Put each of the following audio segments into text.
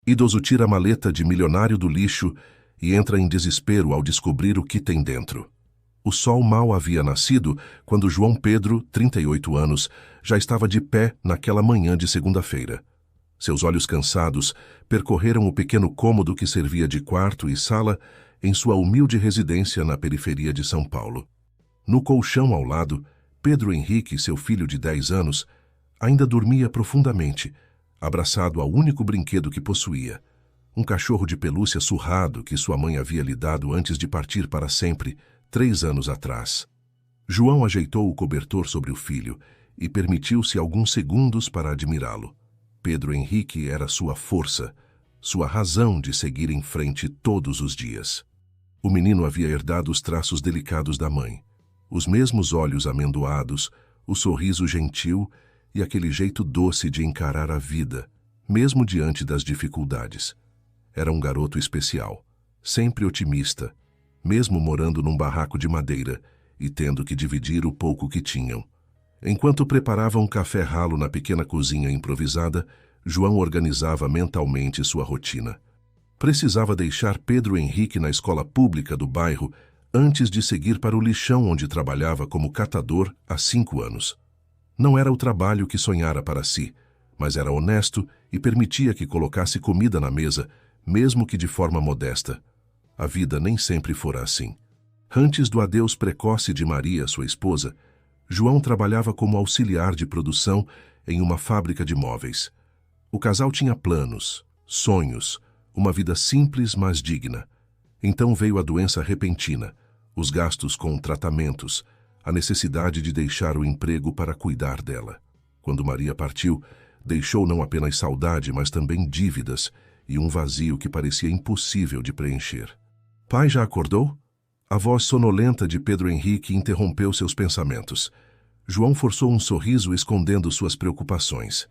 Idoso tira a maleta de milionário do lixo e entra em desespero ao descobrir o que tem dentro. O sol mal havia nascido quando João Pedro, 38 anos, já estava de pé naquela manhã de segunda-feira. Seus olhos cansados percorreram o pequeno cômodo que servia de quarto e sala em sua humilde residência na periferia de São Paulo. No colchão ao lado, Pedro Henrique, seu filho de 10 anos, ainda dormia profundamente, abraçado ao único brinquedo que possuía, um cachorro de pelúcia surrado que sua mãe havia lhe dado antes de partir para sempre, 3 anos atrás. João ajeitou o cobertor sobre o filho e permitiu-se alguns segundos para admirá-lo. Pedro Henrique era sua força, sua razão de seguir em frente todos os dias. O menino havia herdado os traços delicados da mãe, os mesmos olhos amendoados, o sorriso gentil e aquele jeito doce de encarar a vida, mesmo diante das dificuldades. Era um garoto especial, sempre otimista, mesmo morando num barraco de madeira e tendo que dividir o pouco que tinham. Enquanto preparava um café ralo na pequena cozinha improvisada, João organizava mentalmente sua rotina. Precisava deixar Pedro Henrique na escola pública do bairro antes de seguir para o lixão onde trabalhava como catador há 5 anos. Não era o trabalho que sonhara para si, mas era honesto e permitia que colocasse comida na mesa, mesmo que de forma modesta. A vida nem sempre fora assim. Antes do adeus precoce de Maria, sua esposa, João trabalhava como auxiliar de produção em uma fábrica de móveis. O casal tinha planos, sonhos, uma vida simples, mas digna. Então veio a doença repentina, os gastos com tratamentos, a necessidade de deixar o emprego para cuidar dela. Quando Maria partiu, deixou não apenas saudade, mas também dívidas e um vazio que parecia impossível de preencher. Pai já acordou? A voz sonolenta de Pedro Henrique interrompeu seus pensamentos. João forçou um sorriso escondendo suas preocupações.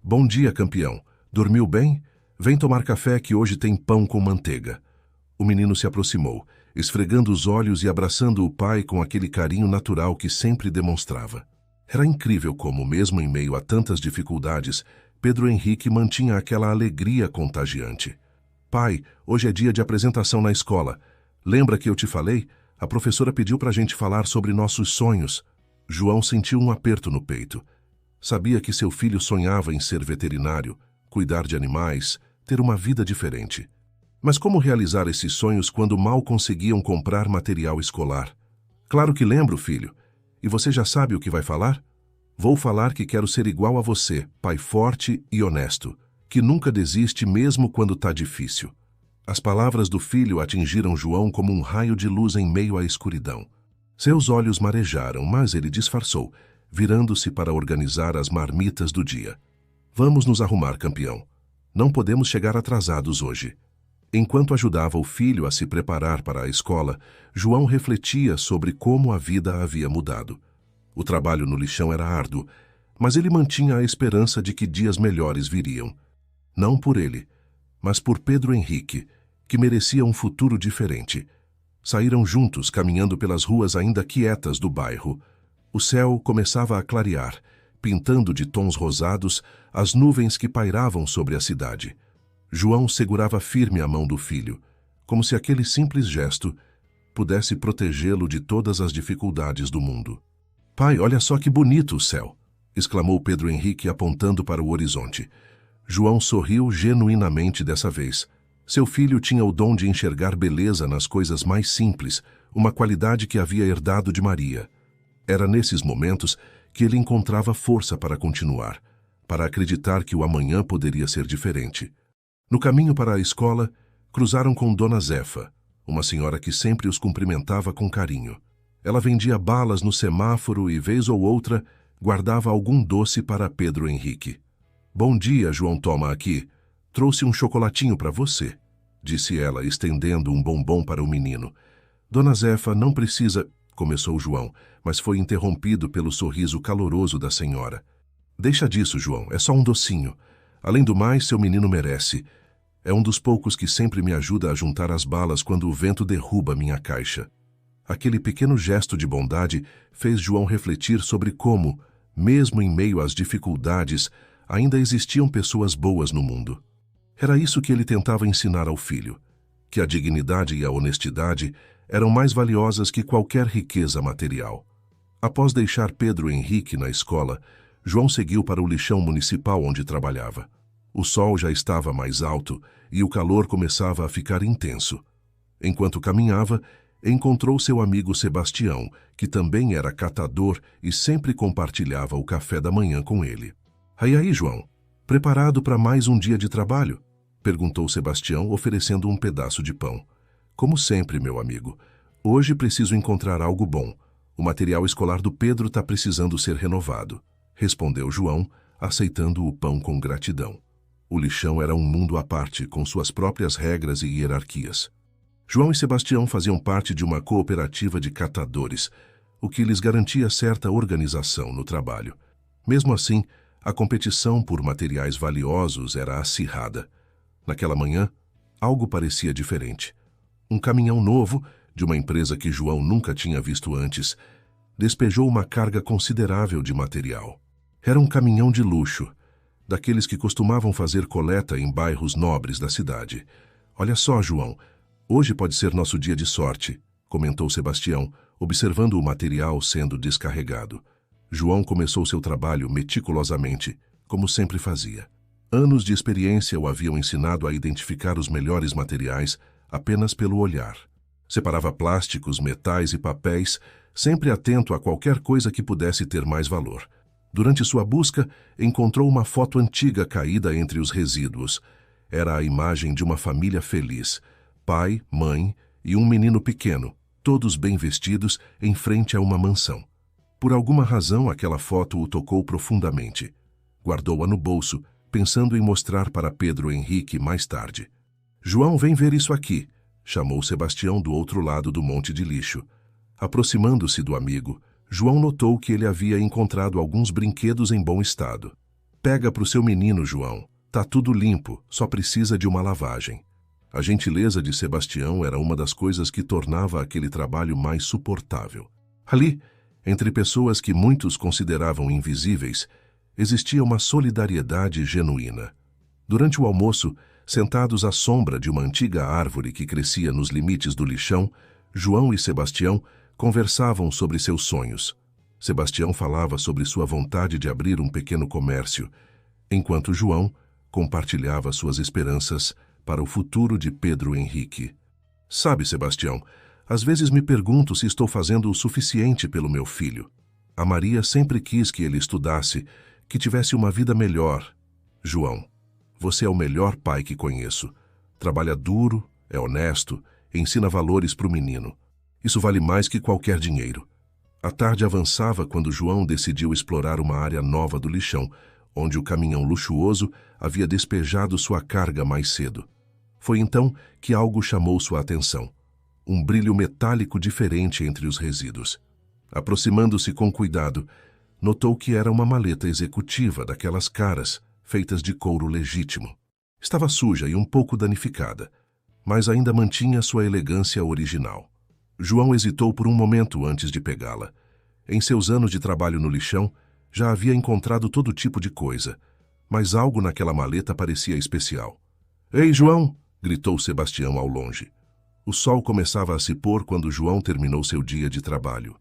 Bom dia, campeão. Dormiu bem? Vem tomar café que hoje tem pão com manteiga. O menino se aproximou, esfregando os olhos e abraçando o pai com aquele carinho natural que sempre demonstrava. Era incrível como, mesmo em meio a tantas dificuldades, Pedro Henrique mantinha aquela alegria contagiante. Pai, hoje é dia de apresentação na escola. Lembra que eu te falei? A professora pediu para a gente falar sobre nossos sonhos. João sentiu um aperto no peito. Sabia que seu filho sonhava em ser veterinário, cuidar de animais, ter uma vida diferente. Mas como realizar esses sonhos quando mal conseguiam comprar material escolar? Claro que lembro, filho. E você já sabe o que vai falar? Vou falar que quero ser igual a você, pai forte e honesto, que nunca desiste mesmo quando tá difícil. As palavras do filho atingiram João como um raio de luz em meio à escuridão. Seus olhos marejaram, mas ele disfarçou, virando-se para organizar as marmitas do dia. Vamos nos arrumar, campeão. Não podemos chegar atrasados hoje. Enquanto ajudava o filho a se preparar para a escola, João refletia sobre como a vida havia mudado. O trabalho no lixão era árduo, mas ele mantinha a esperança de que dias melhores viriam. Não por ele, mas por Pedro Henrique, que merecia um futuro diferente. Saíram juntos, caminhando pelas ruas ainda quietas do bairro. O céu começava a clarear, pintando de tons rosados as nuvens que pairavam sobre a cidade. João segurava firme a mão do filho, como se aquele simples gesto pudesse protegê-lo de todas as dificuldades do mundo. Pai, olha só que bonito o céu! Exclamou Pedro Henrique apontando para o horizonte. João sorriu genuinamente dessa vez. Seu filho tinha o dom de enxergar beleza nas coisas mais simples, uma qualidade que havia herdado de Maria. Era nesses momentos que ele encontrava força para continuar, para acreditar que o amanhã poderia ser diferente. No caminho para a escola, cruzaram com Dona Zefa, uma senhora que sempre os cumprimentava com carinho. Ela vendia balas no semáforo e, vez ou outra, guardava algum doce para Pedro Henrique. Bom dia, João, toma aqui. Trouxe um chocolatinho para você, disse ela, estendendo um bombom para o menino. Dona Zefa, não precisa, começou João, mas foi interrompido pelo sorriso caloroso da senhora. Deixa disso, João, é só um docinho. Além do mais, seu menino merece. É um dos poucos que sempre me ajuda a juntar as balas quando o vento derruba minha caixa. Aquele pequeno gesto de bondade fez João refletir sobre como, mesmo em meio às dificuldades, ainda existiam pessoas boas no mundo. Era isso que ele tentava ensinar ao filho, que a dignidade e a honestidade eram mais valiosas que qualquer riqueza material. Após deixar Pedro Henrique na escola, João seguiu para o lixão municipal onde trabalhava. O sol já estava mais alto e o calor começava a ficar intenso. Enquanto caminhava, encontrou seu amigo Sebastião, que também era catador e sempre compartilhava o café da manhã com ele. Aí, João, preparado para mais um dia de trabalho? Perguntou Sebastião, oferecendo um pedaço de pão. Como sempre, meu amigo. Hoje preciso encontrar algo bom. O material escolar do Pedro está precisando ser renovado, respondeu João, aceitando o pão com gratidão. O lixão era um mundo à parte, com suas próprias regras e hierarquias. João e Sebastião faziam parte de uma cooperativa de catadores, o que lhes garantia certa organização no trabalho. Mesmo assim, a competição por materiais valiosos era acirrada. Naquela manhã, algo parecia diferente. Um caminhão novo, de uma empresa que João nunca tinha visto antes, despejou uma carga considerável de material. Era um caminhão de luxo, daqueles que costumavam fazer coleta em bairros nobres da cidade. Olha só, João, hoje pode ser nosso dia de sorte, comentou Sebastião, observando o material sendo descarregado. João começou seu trabalho meticulosamente, como sempre fazia. Anos de experiência o haviam ensinado a identificar os melhores materiais apenas pelo olhar. Separava plásticos, metais e papéis, sempre atento a qualquer coisa que pudesse ter mais valor. Durante sua busca, encontrou uma foto antiga caída entre os resíduos. Era a imagem de uma família feliz. Pai, mãe e um menino pequeno, todos bem vestidos, em frente a uma mansão. Por alguma razão, aquela foto o tocou profundamente. Guardou-a no bolso, pensando em mostrar para Pedro Henrique mais tarde. João, vem ver isso aqui, chamou Sebastião do outro lado do monte de lixo. Aproximando-se do amigo, João notou que ele havia encontrado alguns brinquedos em bom estado. Pega para o seu menino, João. Tá tudo limpo, só precisa de uma lavagem. A gentileza de Sebastião era uma das coisas que tornava aquele trabalho mais suportável. Ali, entre pessoas que muitos consideravam invisíveis, existia uma solidariedade genuína. Durante o almoço, sentados à sombra de uma antiga árvore que crescia nos limites do lixão, João e Sebastião conversavam sobre seus sonhos. Sebastião falava sobre sua vontade de abrir um pequeno comércio, enquanto João compartilhava suas esperanças para o futuro de Pedro Henrique. Sabe, Sebastião, às vezes me pergunto se estou fazendo o suficiente pelo meu filho. A Maria sempre quis que ele estudasse, que tivesse uma vida melhor. João, você é o melhor pai que conheço. Trabalha duro, é honesto, ensina valores para o menino. Isso vale mais que qualquer dinheiro. A tarde avançava quando João decidiu explorar uma área nova do lixão, onde o caminhão luxuoso havia despejado sua carga mais cedo. Foi então que algo chamou sua atenção. Um brilho metálico diferente entre os resíduos. Aproximando-se com cuidado, notou que era uma maleta executiva daquelas caras, feitas de couro legítimo. Estava suja e um pouco danificada, mas ainda mantinha sua elegância original. João hesitou por um momento antes de pegá-la. Em seus anos de trabalho no lixão, já havia encontrado todo tipo de coisa, mas algo naquela maleta parecia especial. "Ei, João!" gritou Sebastião ao longe. O sol começava a se pôr quando João terminou seu dia de trabalho.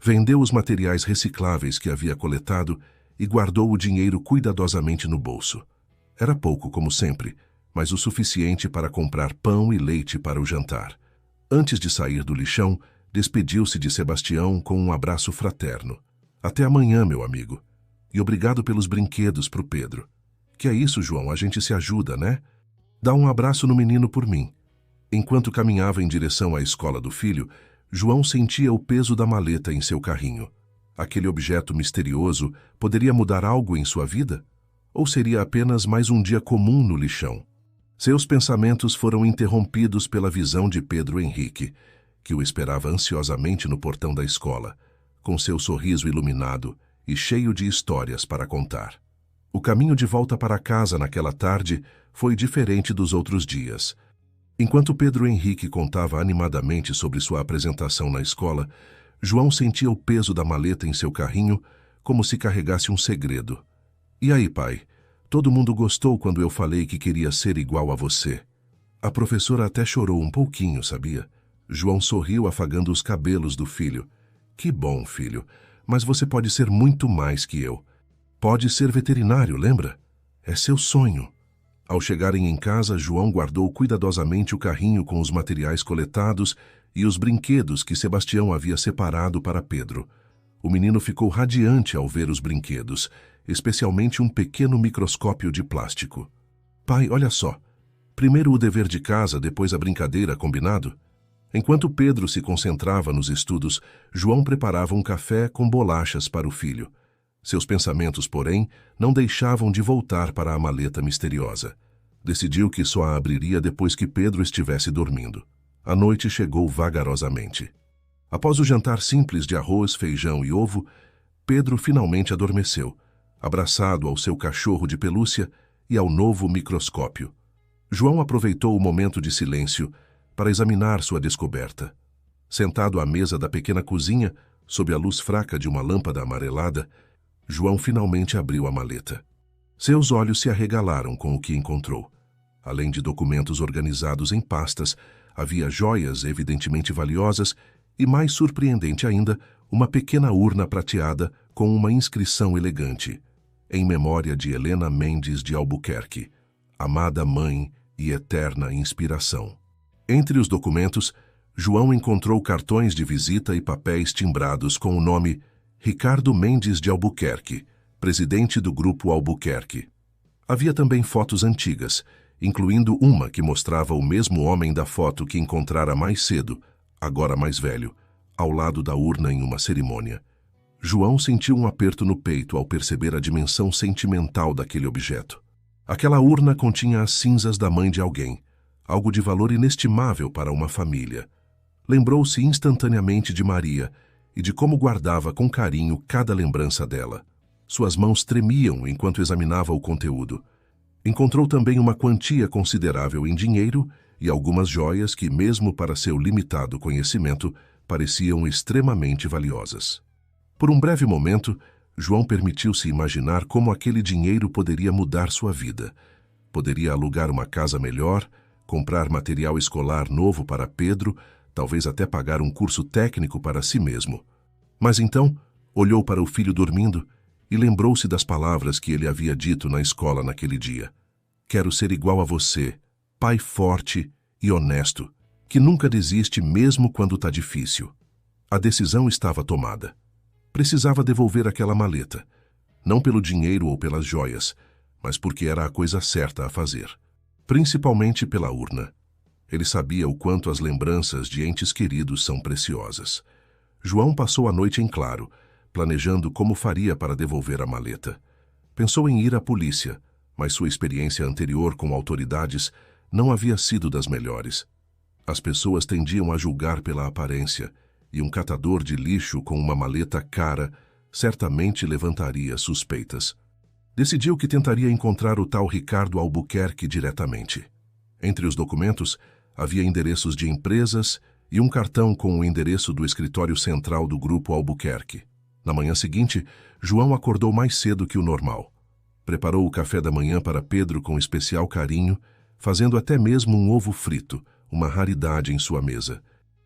Vendeu os materiais recicláveis que havia coletado e guardou o dinheiro cuidadosamente no bolso. Era pouco, como sempre, mas o suficiente para comprar pão e leite para o jantar. Antes de sair do lixão, despediu-se de Sebastião com um abraço fraterno. "Até amanhã, meu amigo. E obrigado pelos brinquedos pro Pedro." "Que é isso, João? A gente se ajuda, né? Dá um abraço no menino por mim." Enquanto caminhava em direção à escola do filho, João sentia o peso da maleta em seu carrinho. Aquele objeto misterioso poderia mudar algo em sua vida? Ou seria apenas mais um dia comum no lixão? Seus pensamentos foram interrompidos pela visão de Pedro Henrique, que o esperava ansiosamente no portão da escola, com seu sorriso iluminado e cheio de histórias para contar. O caminho de volta para casa naquela tarde foi diferente dos outros dias. Enquanto Pedro Henrique contava animadamente sobre sua apresentação na escola, João sentia o peso da maleta em seu carrinho como se carregasse um segredo. "E aí, pai? Todo mundo gostou quando eu falei que queria ser igual a você. A professora até chorou um pouquinho, sabia? João sorriu afagando os cabelos do filho. Que bom, filho, mas você pode ser muito mais que eu. Pode ser veterinário, lembra? É seu sonho. Ao chegarem em casa, João guardou cuidadosamente o carrinho com os materiais coletados e os brinquedos que Sebastião havia separado para Pedro. O menino ficou radiante ao ver os brinquedos, especialmente um pequeno microscópio de plástico. Pai, olha só. Primeiro o dever de casa, depois a brincadeira, combinado? Enquanto Pedro se concentrava nos estudos, João preparava um café com bolachas para o filho. Seus pensamentos, porém, não deixavam de voltar para a maleta misteriosa. Decidiu que só a abriria depois que Pedro estivesse dormindo. A noite chegou vagarosamente. Após o jantar simples de arroz, feijão e ovo, Pedro finalmente adormeceu, abraçado ao seu cachorro de pelúcia e ao novo microscópio. João aproveitou o momento de silêncio para examinar sua descoberta. Sentado à mesa da pequena cozinha, sob a luz fraca de uma lâmpada amarelada, João finalmente abriu a maleta. Seus olhos se arregalaram com o que encontrou. Além de documentos organizados em pastas, havia joias evidentemente valiosas e, mais surpreendente ainda, uma pequena urna prateada com uma inscrição elegante. Em memória de Helena Mendes de Albuquerque, amada mãe e eterna inspiração. Entre os documentos, João encontrou cartões de visita e papéis timbrados com o nome Ricardo Mendes de Albuquerque, presidente do Grupo Albuquerque. Havia também fotos antigas, incluindo uma que mostrava o mesmo homem da foto que encontrara mais cedo, agora mais velho, ao lado da urna em uma cerimônia. João sentiu um aperto no peito ao perceber a dimensão sentimental daquele objeto. Aquela urna continha as cinzas da mãe de alguém, algo de valor inestimável para uma família. Lembrou-se instantaneamente de Maria e de como guardava com carinho cada lembrança dela. Suas mãos tremiam enquanto examinava o conteúdo. Encontrou também uma quantia considerável em dinheiro e algumas joias que, mesmo para seu limitado conhecimento, pareciam extremamente valiosas. Por um breve momento, João permitiu-se imaginar como aquele dinheiro poderia mudar sua vida. Poderia alugar uma casa melhor, comprar material escolar novo para Pedro, talvez até pagar um curso técnico para si mesmo. Mas então, olhou para o filho dormindo e lembrou-se das palavras que ele havia dito na escola naquele dia. Quero ser igual a você, pai forte e honesto, que nunca desiste mesmo quando está difícil. A decisão estava tomada. Precisava devolver aquela maleta, não pelo dinheiro ou pelas joias, mas porque era a coisa certa a fazer. Principalmente pela urna. Ele sabia o quanto as lembranças de entes queridos são preciosas. João passou a noite em claro, planejando como faria para devolver a maleta. Pensou em ir à polícia, mas sua experiência anterior com autoridades não havia sido das melhores. As pessoas tendiam a julgar pela aparência, e um catador de lixo com uma maleta cara certamente levantaria suspeitas. Decidiu que tentaria encontrar o tal Ricardo Albuquerque diretamente. Entre os documentos, havia endereços de empresas e um cartão com o endereço do escritório central do Grupo Albuquerque. Na manhã seguinte, João acordou mais cedo que o normal. Preparou o café da manhã para Pedro com especial carinho, fazendo até mesmo um ovo frito, uma raridade em sua mesa.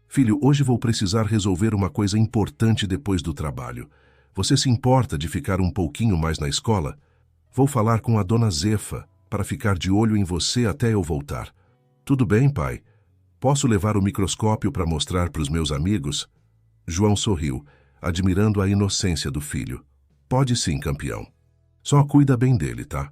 Filho, hoje vou precisar resolver uma coisa importante depois do trabalho. Você se importa de ficar um pouquinho mais na escola? Vou falar com a dona Zefa para ficar de olho em você até eu voltar. Tudo bem, pai? Posso levar o microscópio para mostrar para os meus amigos? João sorriu, admirando a inocência do filho. Pode sim, campeão. Só cuida bem dele, tá?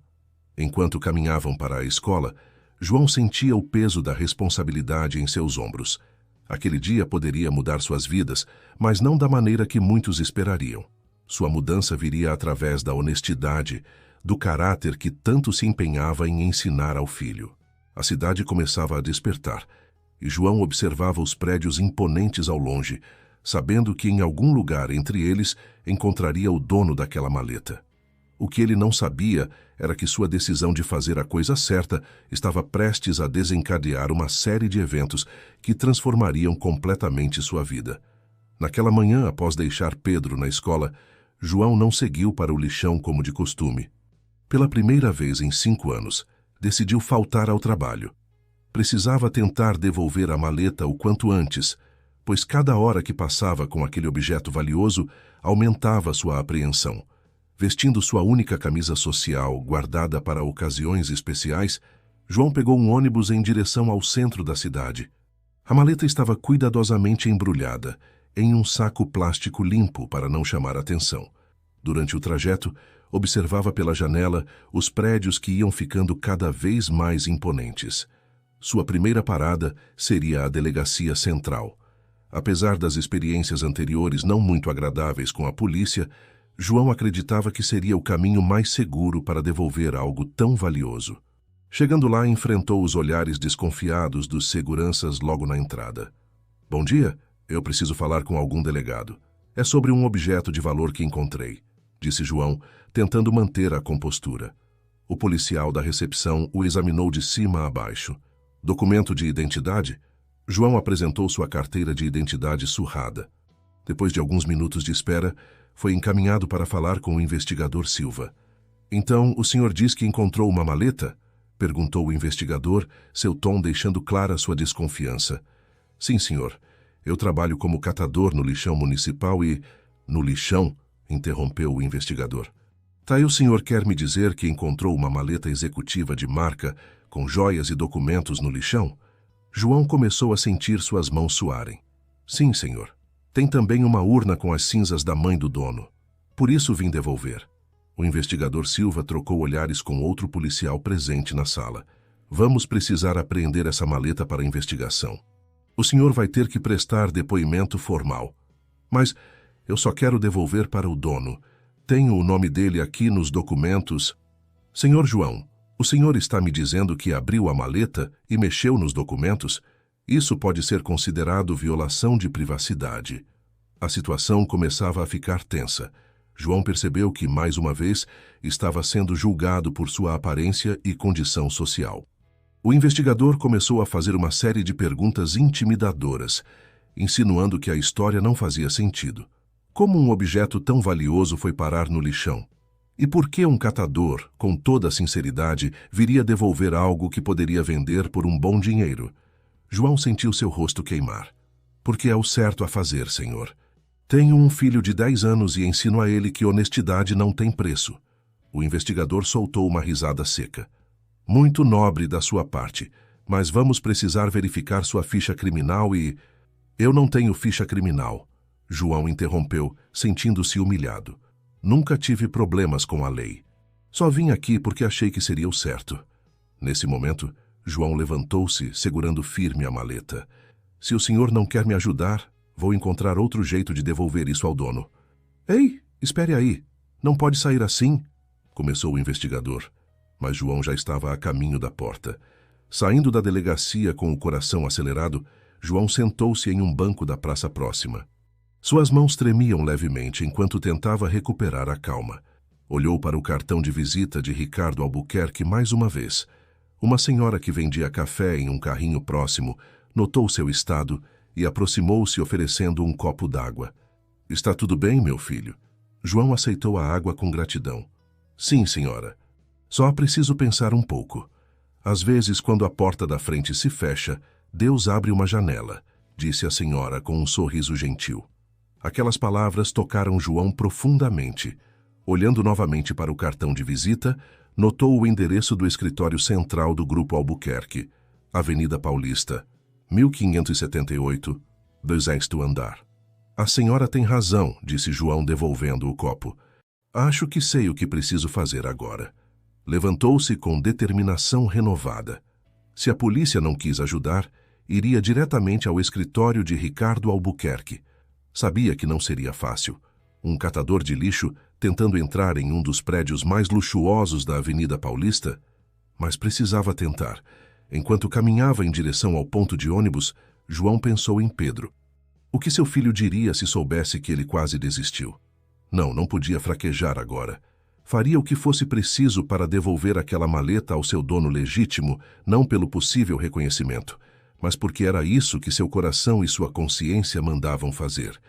Enquanto caminhavam para a escola, João sentia o peso da responsabilidade em seus ombros. Aquele dia poderia mudar suas vidas, mas não da maneira que muitos esperariam. Sua mudança viria através da honestidade, do caráter que tanto se empenhava em ensinar ao filho. A cidade começava a despertar, e João observava os prédios imponentes ao longe, sabendo que em algum lugar entre eles encontraria o dono daquela maleta. O que ele não sabia era que sua decisão de fazer a coisa certa estava prestes a desencadear uma série de eventos que transformariam completamente sua vida. Naquela manhã, após deixar Pedro na escola, João não seguiu para o lixão como de costume. Pela primeira vez em 5 anos, decidiu faltar ao trabalho. Precisava tentar devolver a maleta o quanto antes, pois cada hora que passava com aquele objeto valioso aumentava sua apreensão. Vestindo sua única camisa social, guardada para ocasiões especiais, João pegou um ônibus em direção ao centro da cidade. A maleta estava cuidadosamente embrulhada em um saco plástico limpo para não chamar atenção. Durante o trajeto, observava pela janela os prédios que iam ficando cada vez mais imponentes. Sua primeira parada seria a delegacia central. Apesar das experiências anteriores não muito agradáveis com a polícia, João acreditava que seria o caminho mais seguro para devolver algo tão valioso. Chegando lá, enfrentou os olhares desconfiados dos seguranças logo na entrada. "Bom dia, eu preciso falar com algum delegado. É sobre um objeto de valor que encontrei", disse João, tentando manter a compostura. O policial da recepção o examinou de cima a baixo. "Documento de identidade?" João apresentou sua carteira de identidade surrada. Depois de alguns minutos de espera, foi encaminhado para falar com o investigador Silva. "Então, o senhor diz que encontrou uma maleta?" perguntou o investigador, seu tom deixando clara sua desconfiança. "Sim, senhor. Eu trabalho como catador no lixão municipal e..." "No lixão?" interrompeu o investigador. "Tá, e o senhor quer me dizer que encontrou uma maleta executiva de marca com joias e documentos no lixão?" João começou a sentir suas mãos suarem. "Sim, senhor. Tem também uma urna com as cinzas da mãe do dono. Por isso vim devolver." O investigador Silva trocou olhares com outro policial presente na sala. "Vamos precisar apreender essa maleta para a investigação. O senhor vai ter que prestar depoimento formal." "Mas eu só quero devolver para o dono. Tenho o nome dele aqui nos documentos." "Senhor João, o senhor está me dizendo que abriu a maleta e mexeu nos documentos? Isso pode ser considerado violação de privacidade." A situação começava a ficar tensa. João percebeu que, mais uma vez, estava sendo julgado por sua aparência e condição social. O investigador começou a fazer uma série de perguntas intimidadoras, insinuando que a história não fazia sentido. Como um objeto tão valioso foi parar no lixão? E por que um catador, com toda a sinceridade, viria devolver algo que poderia vender por um bom dinheiro? João sentiu seu rosto queimar. "Porque é o certo a fazer, senhor. Tenho um filho de 10 anos e ensino a ele que honestidade não tem preço." O investigador soltou uma risada seca. "Muito nobre da sua parte, mas vamos precisar verificar sua ficha criminal e..." "Eu não tenho ficha criminal", João interrompeu, sentindo-se humilhado. "Nunca tive problemas com a lei. Só vim aqui porque achei que seria o certo." Nesse momento, João levantou-se, segurando firme a maleta. "Se o senhor não quer me ajudar, vou encontrar outro jeito de devolver isso ao dono." "Ei, espere aí. Não pode sair assim", começou o investigador. Mas João já estava a caminho da porta. Saindo da delegacia com o coração acelerado, João sentou-se em um banco da praça próxima. Suas mãos tremiam levemente enquanto tentava recuperar a calma. Olhou para o cartão de visita de Ricardo Albuquerque mais uma vez. Uma senhora que vendia café em um carrinho próximo notou seu estado e aproximou-se oferecendo um copo d'água. "Está tudo bem, meu filho?" João aceitou a água com gratidão. "Sim, senhora. Só preciso pensar um pouco. Às vezes, quando a porta da frente se fecha, Deus abre uma janela", disse a senhora com um sorriso gentil. Aquelas palavras tocaram João profundamente. Olhando novamente para o cartão de visita, notou o endereço do escritório central do Grupo Albuquerque, Avenida Paulista, 1578, 2º andar. "A senhora tem razão", disse João devolvendo o copo. "Acho que sei o que preciso fazer agora." Levantou-se com determinação renovada. Se a polícia não quis ajudar, iria diretamente ao escritório de Ricardo Albuquerque. Sabia que não seria fácil. Um catador de lixo tentando entrar em um dos prédios mais luxuosos da Avenida Paulista? Mas precisava tentar. Enquanto caminhava em direção ao ponto de ônibus, João pensou em Pedro. O que seu filho diria se soubesse que ele quase desistiu? Não podia fraquejar agora. Faria o que fosse preciso para devolver aquela maleta ao seu dono legítimo, não pelo possível reconhecimento, mas porque era isso que seu coração e sua consciência mandavam fazer.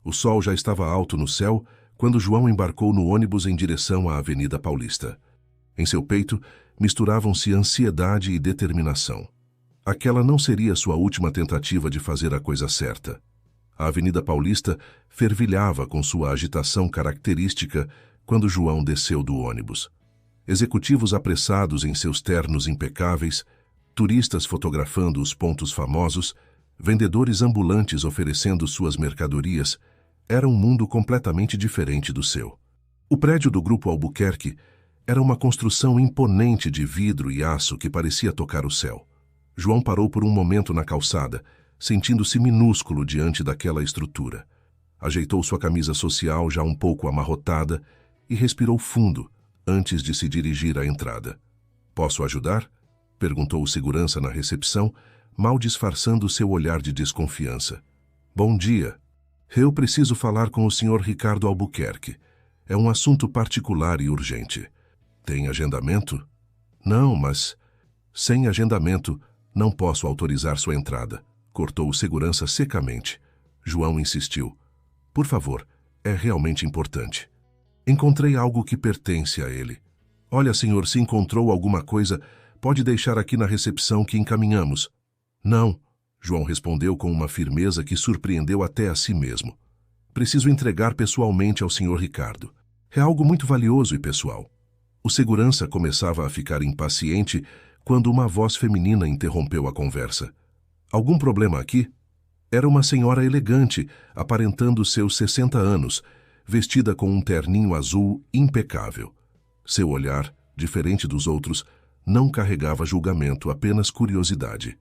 O sol já estava alto no céu quando João embarcou no ônibus em direção à Avenida Paulista. Em seu peito, misturavam-se ansiedade e determinação. Aquela não seria sua última tentativa de fazer a coisa certa. A Avenida Paulista fervilhava com sua agitação característica quando João desceu do ônibus. Executivos apressados em seus ternos impecáveis, turistas fotografando os pontos famosos, vendedores ambulantes oferecendo suas mercadorias, era um mundo completamente diferente do seu. O prédio do Grupo Albuquerque era uma construção imponente de vidro e aço que parecia tocar o céu. João parou por um momento na calçada, sentindo-se minúsculo diante daquela estrutura. Ajeitou sua camisa social já um pouco amarrotada e respirou fundo antes de se dirigir à entrada. "Posso ajudar?" perguntou o segurança na recepção, mal disfarçando seu olhar de desconfiança. "Bom dia. Eu preciso falar com o Sr. Ricardo Albuquerque. É um assunto particular e urgente." "Tem agendamento?" "Não, mas sem agendamento não posso autorizar sua entrada", cortou o segurança secamente. João insistiu. "Por favor, é realmente importante. Encontrei algo que pertence a ele. Olha, senhor, se encontrou alguma coisa, pode deixar aqui na recepção que encaminhamos." "Não", João respondeu com uma firmeza que surpreendeu até a si mesmo. "Preciso entregar pessoalmente ao senhor Ricardo. É algo muito valioso e pessoal." O segurança começava a ficar impaciente quando uma voz feminina interrompeu a conversa. "Algum problema aqui?" Era uma senhora elegante, aparentando seus 60 anos, vestida com um terninho azul impecável. Seu olhar, diferente dos outros, não carregava julgamento, apenas curiosidade.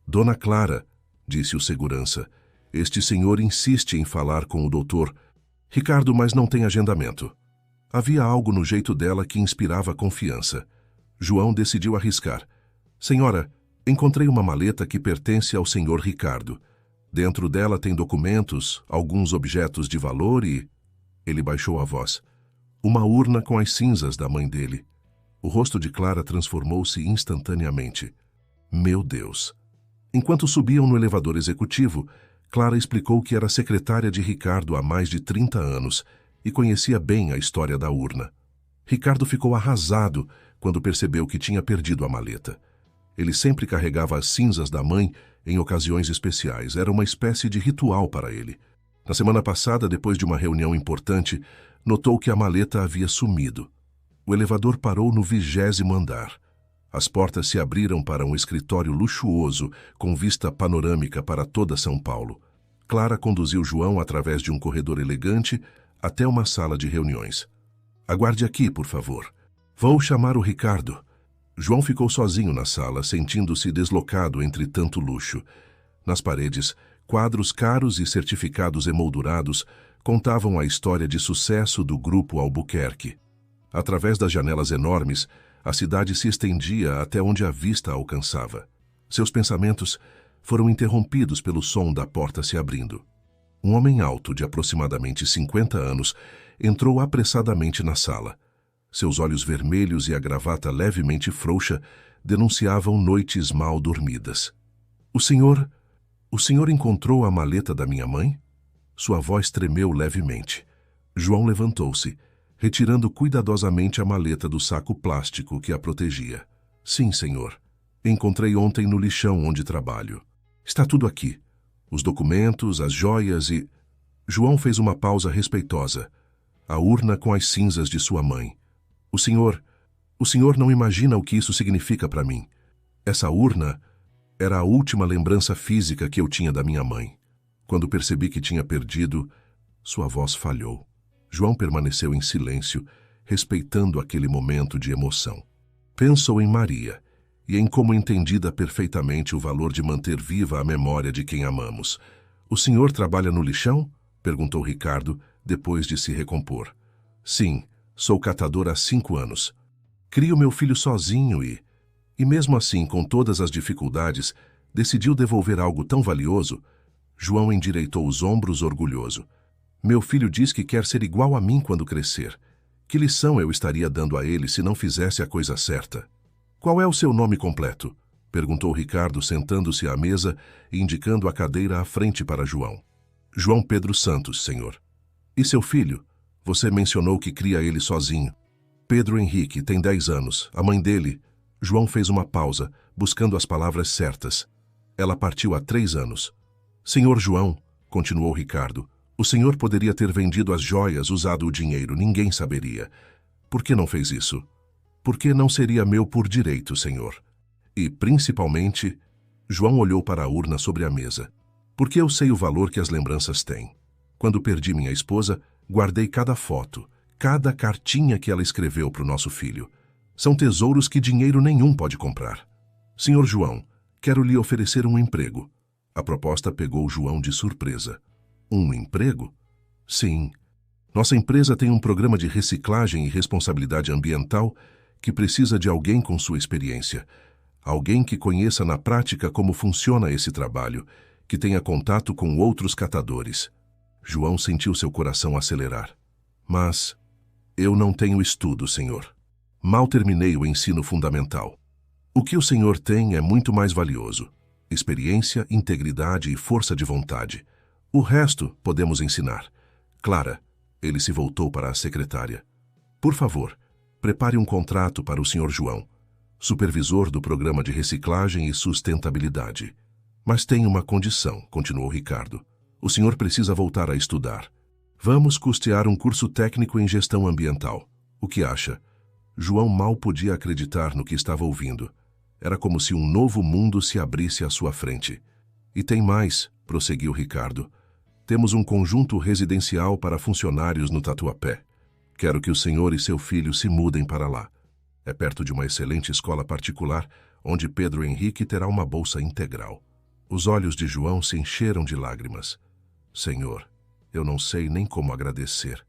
"Dona Clara", disse o segurança, "este senhor insiste em falar com o doutor Ricardo, mas não tem agendamento." Havia algo no jeito dela que inspirava confiança. João decidiu arriscar. "Senhora, encontrei uma maleta que pertence ao senhor Ricardo. Dentro dela tem documentos, alguns objetos de valor e..." Ele baixou a voz. "Uma urna com as cinzas da mãe dele." O rosto de Clara transformou-se instantaneamente. Meu Deus! Enquanto subiam no elevador executivo, Clara explicou que era secretária de Ricardo há mais de 30 anos e conhecia bem a história da urna. Ricardo ficou arrasado quando percebeu que tinha perdido a maleta. Ele sempre carregava as cinzas da mãe em ocasiões especiais. Era uma espécie de ritual para ele. Na semana passada, depois de uma reunião importante, notou que a maleta havia sumido. O elevador parou no 20º andar. As portas se abriram para um escritório luxuoso, com vista panorâmica para toda São Paulo. Clara conduziu João através de um corredor elegante até uma sala de reuniões. "Aguarde aqui, por favor. Vou chamar o Ricardo." João ficou sozinho na sala, sentindo-se deslocado entre tanto luxo. Nas paredes, quadros caros e certificados emoldurados contavam a história de sucesso do Grupo Albuquerque. Através das janelas enormes, a cidade se estendia até onde a vista alcançava. Seus pensamentos foram interrompidos pelo som da porta se abrindo. Um homem alto, de aproximadamente 50 anos, entrou apressadamente na sala. Seus olhos vermelhos e a gravata levemente frouxa denunciavam noites mal dormidas. O senhor encontrou a maleta da minha mãe?" Sua voz tremeu levemente. João levantou-se, retirando cuidadosamente a maleta do saco plástico que a protegia. "Sim, senhor. Encontrei ontem no lixão onde trabalho. Está tudo aqui. Os documentos, as joias e..." João fez uma pausa respeitosa. "A urna com as cinzas de sua mãe. O senhor não imagina o que isso significa para mim. Essa urna era a última lembrança física que eu tinha da minha mãe. Quando percebi que tinha perdido..." Sua voz falhou. João permaneceu em silêncio, respeitando aquele momento de emoção. Pensou em Maria e em como entendida perfeitamente o valor de manter viva a memória de quem amamos. "O senhor trabalha no lixão?" perguntou Ricardo, depois de se recompor. "Sim, sou catador há 5 anos. Crio meu filho sozinho e mesmo assim, com todas as dificuldades, decidiu devolver algo tão valioso." João endireitou os ombros orgulhoso. "Meu filho diz que quer ser igual a mim quando crescer. Que lição eu estaria dando a ele se não fizesse a coisa certa?" "Qual é o seu nome completo?" perguntou Ricardo, sentando-se à mesa e indicando a cadeira à frente para João. "João Pedro Santos, senhor." "E seu filho? Você mencionou que cria ele sozinho." Pedro Henrique tem 10 anos. A mãe dele... João fez uma pausa, buscando as palavras certas. Ela partiu há 3 anos. Senhor João, continuou Ricardo, o senhor poderia ter vendido as joias, usado o dinheiro, ninguém saberia. Por que não fez isso? Porque não seria meu por direito, senhor. E, principalmente, João olhou para a urna sobre a mesa. Porque eu sei o valor que as lembranças têm. Quando perdi minha esposa, guardei cada foto, cada cartinha que ela escreveu para o nosso filho. São tesouros que dinheiro nenhum pode comprar. Senhor João, quero lhe oferecer um emprego. A proposta pegou João de surpresa. Um emprego? Sim. Nossa empresa tem um programa de reciclagem e responsabilidade ambiental que precisa de alguém com sua experiência. Alguém que conheça na prática como funciona esse trabalho, que tenha contato com outros catadores. João sentiu seu coração acelerar. Mas eu não tenho estudo, senhor. Mal terminei o ensino fundamental. O que o senhor tem é muito mais valioso. Experiência, integridade e força de vontade. O resto podemos ensinar. Clara, ele se voltou para a secretária. Por favor, prepare um contrato para o senhor João, supervisor do programa de reciclagem e sustentabilidade. Mas tem uma condição, continuou Ricardo. O senhor precisa voltar a estudar. Vamos custear um curso técnico em gestão ambiental. O que acha? João mal podia acreditar no que estava ouvindo. Era como se um novo mundo se abrisse à sua frente. E tem mais, prosseguiu Ricardo. Temos um conjunto residencial para funcionários no Tatuapé. Quero que o senhor e seu filho se mudem para lá. É perto de uma excelente escola particular, onde Pedro Henrique terá uma bolsa integral. Os olhos de João se encheram de lágrimas. Senhor, eu não sei nem como agradecer.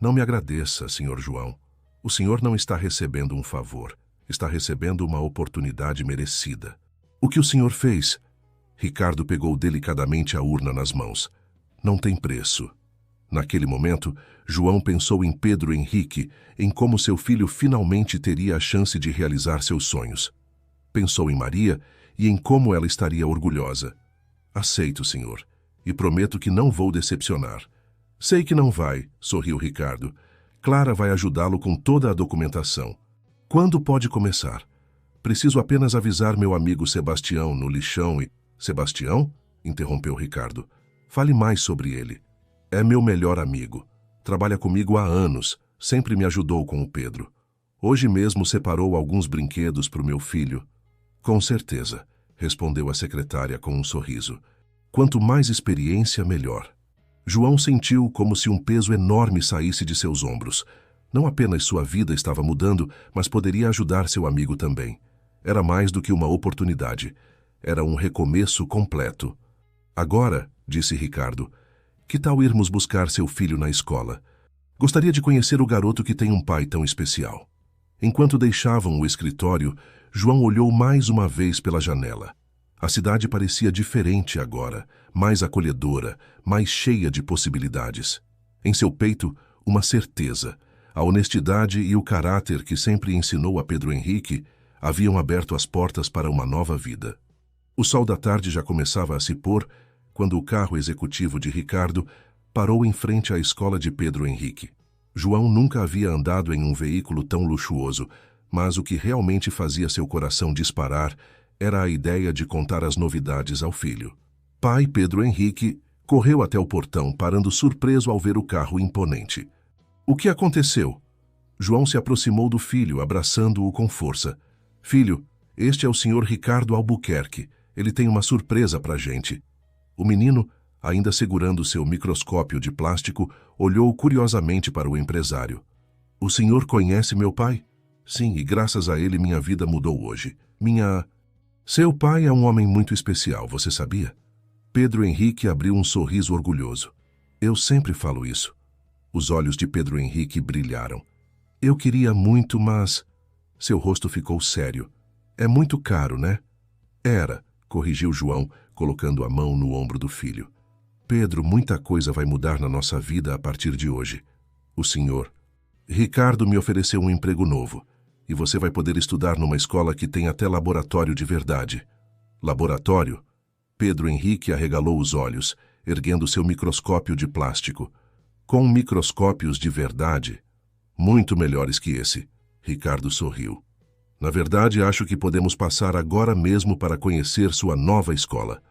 Não me agradeça, senhor João. O senhor não está recebendo um favor, está recebendo uma oportunidade merecida. O que o senhor fez? Ricardo pegou delicadamente a urna nas mãos. Não tem preço. Naquele momento, João pensou em Pedro Henrique, em como seu filho finalmente teria a chance de realizar seus sonhos. Pensou em Maria e em como ela estaria orgulhosa. Aceito, senhor, e prometo que não vou decepcionar. Sei que não vai, sorriu Ricardo. Clara vai ajudá-lo com toda a documentação. Quando pode começar? Preciso apenas avisar meu amigo Sebastião no lixão e... Sebastião? Interrompeu Ricardo. Fale mais sobre ele. É meu melhor amigo. Trabalha comigo há anos. Sempre me ajudou com o Pedro. Hoje mesmo separou alguns brinquedos para o meu filho. Com certeza, respondeu a secretária com um sorriso. Quanto mais experiência, melhor. João sentiu como se um peso enorme saísse de seus ombros. Não apenas sua vida estava mudando, mas poderia ajudar seu amigo também. Era mais do que uma oportunidade. Era um recomeço completo. Agora, disse Ricardo, que tal irmos buscar seu filho na escola? Gostaria de conhecer o garoto que tem um pai tão especial. Enquanto deixavam o escritório, João olhou mais uma vez pela janela. A cidade parecia diferente agora, mais acolhedora, mais cheia de possibilidades. Em seu peito, uma certeza. A honestidade e o caráter que sempre ensinou a Pedro Henrique haviam aberto as portas para uma nova vida. O sol da tarde já começava a se pôr quando o carro executivo de Ricardo parou em frente à escola de Pedro Henrique. João nunca havia andado em um veículo tão luxuoso, mas o que realmente fazia seu coração disparar era a ideia de contar as novidades ao filho. Pai Pedro Henrique correu até o portão, parando surpreso ao ver o carro imponente. O que aconteceu? João se aproximou do filho, abraçando-o com força. Filho, este é o senhor Ricardo Albuquerque. Ele tem uma surpresa para a gente. O menino, ainda segurando seu microscópio de plástico, olhou curiosamente para o empresário. O senhor conhece meu pai? Sim, e graças a ele minha vida mudou hoje. Seu pai é um homem muito especial, você sabia? Pedro Henrique abriu um sorriso orgulhoso. Eu sempre falo isso. Os olhos de Pedro Henrique brilharam. Eu queria muito, mas... Seu rosto ficou sério. É muito caro, né? Era, corrigiu João, colocando a mão no ombro do filho. Pedro, muita coisa vai mudar na nossa vida a partir de hoje. O senhor... Ricardo me ofereceu um emprego novo. E você vai poder estudar numa escola que tem até laboratório de verdade. Laboratório? Pedro Henrique arregalou os olhos, erguendo seu microscópio de plástico. Com microscópios de verdade, muito melhores que esse. Ricardo sorriu. Na verdade, acho que podemos passar agora mesmo para conhecer sua nova escola.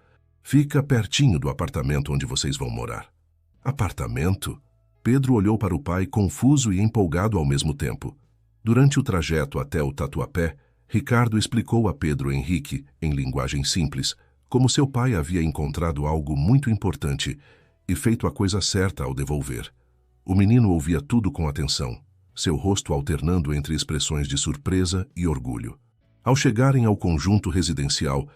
Fica pertinho do apartamento onde vocês vão morar. Apartamento? Pedro olhou para o pai confuso e empolgado ao mesmo tempo. Durante o trajeto até o Tatuapé, Ricardo explicou a Pedro Henrique, em linguagem simples, como seu pai havia encontrado algo muito importante e feito a coisa certa ao devolver. O menino ouvia tudo com atenção, seu rosto alternando entre expressões de surpresa e orgulho. Ao chegarem ao conjunto residencial,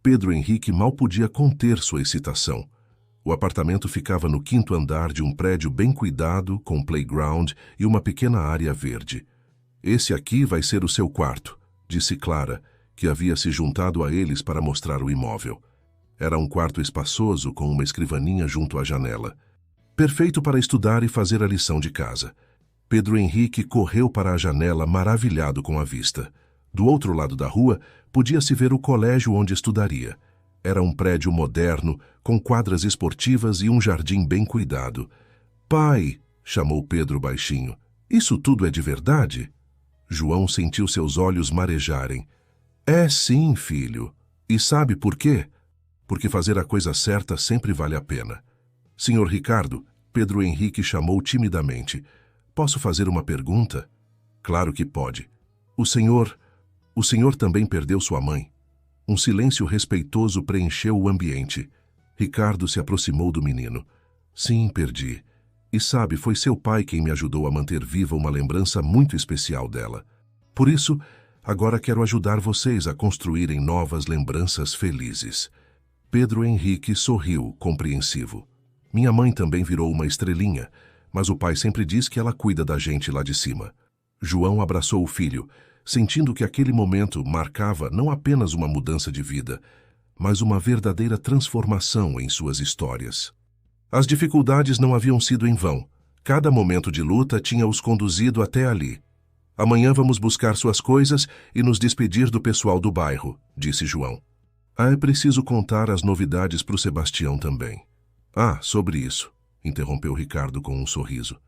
Pedro Henrique mal podia conter sua excitação. O apartamento ficava no 5º andar de um prédio bem cuidado, com playground e uma pequena área verde. Esse aqui vai ser o seu quarto, disse Clara, que havia se juntado a eles para mostrar o imóvel. Era um quarto espaçoso com uma escrivaninha junto à janela. Perfeito para estudar e fazer a lição de casa. Pedro Henrique correu para a janela maravilhado com a vista. Do outro lado da rua, podia-se ver o colégio onde estudaria. Era um prédio moderno, com quadras esportivas e um jardim bem cuidado. Pai, chamou Pedro baixinho, isso tudo é de verdade? João sentiu seus olhos marejarem. É sim, filho. E sabe por quê? Porque fazer a coisa certa sempre vale a pena. Senhor Ricardo, Pedro Henrique chamou timidamente. Posso fazer uma pergunta? Claro que pode. O senhor também perdeu sua mãe. Um silêncio respeitoso preencheu o ambiente. Ricardo se aproximou do menino. Sim, perdi. E sabe, foi seu pai quem me ajudou a manter viva uma lembrança muito especial dela. Por isso, agora quero ajudar vocês a construírem novas lembranças felizes. Pedro Henrique sorriu, compreensivo. Minha mãe também virou uma estrelinha, mas o pai sempre diz que ela cuida da gente lá de cima. João abraçou o filho, sentindo que aquele momento marcava não apenas uma mudança de vida, mas uma verdadeira transformação em suas histórias. As dificuldades não haviam sido em vão. Cada momento de luta tinha os conduzido até ali. Amanhã vamos buscar suas coisas e nos despedir do pessoal do bairro, disse João. É preciso contar as novidades para o Sebastião também. Sobre isso, interrompeu Ricardo com um sorriso.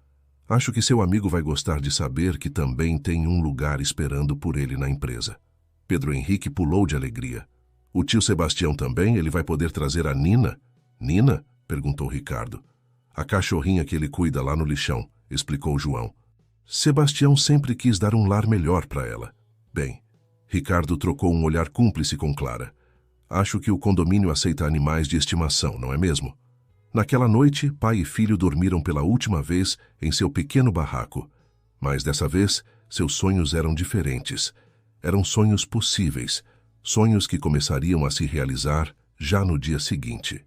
Acho que seu amigo vai gostar de saber que também tem um lugar esperando por ele na empresa. Pedro Henrique pulou de alegria. O tio Sebastião também, ele vai poder trazer a Nina? Nina? Perguntou Ricardo. A cachorrinha que ele cuida lá no lixão, explicou João. Sebastião sempre quis dar um lar melhor para ela. Bem, Ricardo trocou um olhar cúmplice com Clara. Acho que o condomínio aceita animais de estimação, não é mesmo? Naquela noite, pai e filho dormiram pela última vez em seu pequeno barraco. Mas dessa vez, seus sonhos eram diferentes. Eram sonhos possíveis, sonhos que começariam a se realizar já no dia seguinte.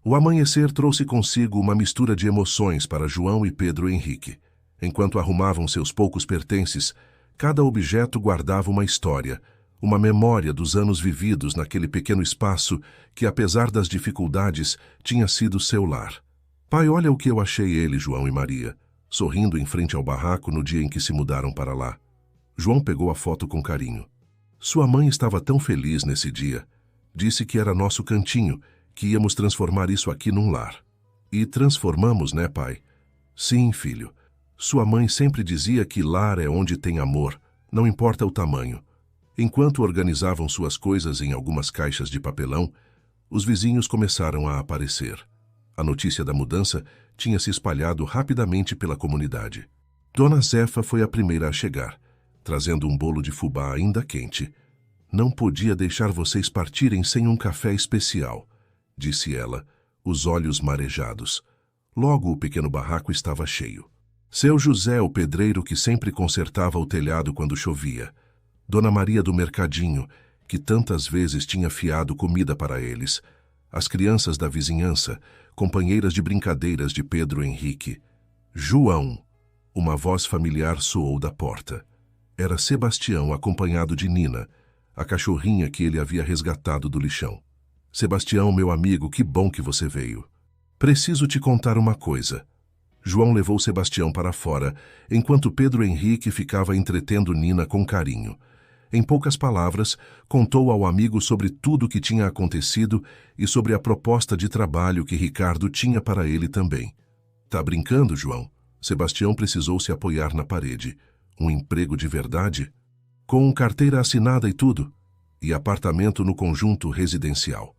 O amanhecer trouxe consigo uma mistura de emoções para João e Pedro Henrique. Enquanto arrumavam seus poucos pertences, cada objeto guardava uma história, uma memória dos anos vividos naquele pequeno espaço que, apesar das dificuldades, tinha sido seu lar. Pai, olha o que eu achei ele, João e Maria, sorrindo em frente ao barraco no dia em que se mudaram para lá. João pegou a foto com carinho. Sua mãe estava tão feliz nesse dia. Disse que era nosso cantinho, que íamos transformar isso aqui num lar. E transformamos, né, pai? Sim, filho. Sua mãe sempre dizia que lar é onde tem amor, não importa o tamanho. Enquanto organizavam suas coisas em algumas caixas de papelão, os vizinhos começaram a aparecer. A notícia da mudança tinha se espalhado rapidamente pela comunidade. Dona Zefa foi a primeira a chegar, trazendo um bolo de fubá ainda quente. Não podia deixar vocês partirem sem um café especial, disse ela, os olhos marejados. Logo o pequeno barraco estava cheio. Seu José, o pedreiro que sempre consertava o telhado quando chovia. Dona Maria do mercadinho, que tantas vezes tinha fiado comida para eles. As crianças da vizinhança, companheiras de brincadeiras de Pedro Henrique. João! Uma voz familiar soou da porta. Era Sebastião acompanhado de Nina, a cachorrinha que ele havia resgatado do lixão. Sebastião, meu amigo, que bom que você veio. Preciso te contar uma coisa. João levou Sebastião para fora, enquanto Pedro Henrique ficava entretendo Nina com carinho. Em poucas palavras, contou ao amigo sobre tudo o que tinha acontecido e sobre a proposta de trabalho que Ricardo tinha para ele também. Tá brincando, João? Sebastião precisou se apoiar na parede. Um emprego de verdade? com carteira assinada e tudo, e apartamento no conjunto residencial.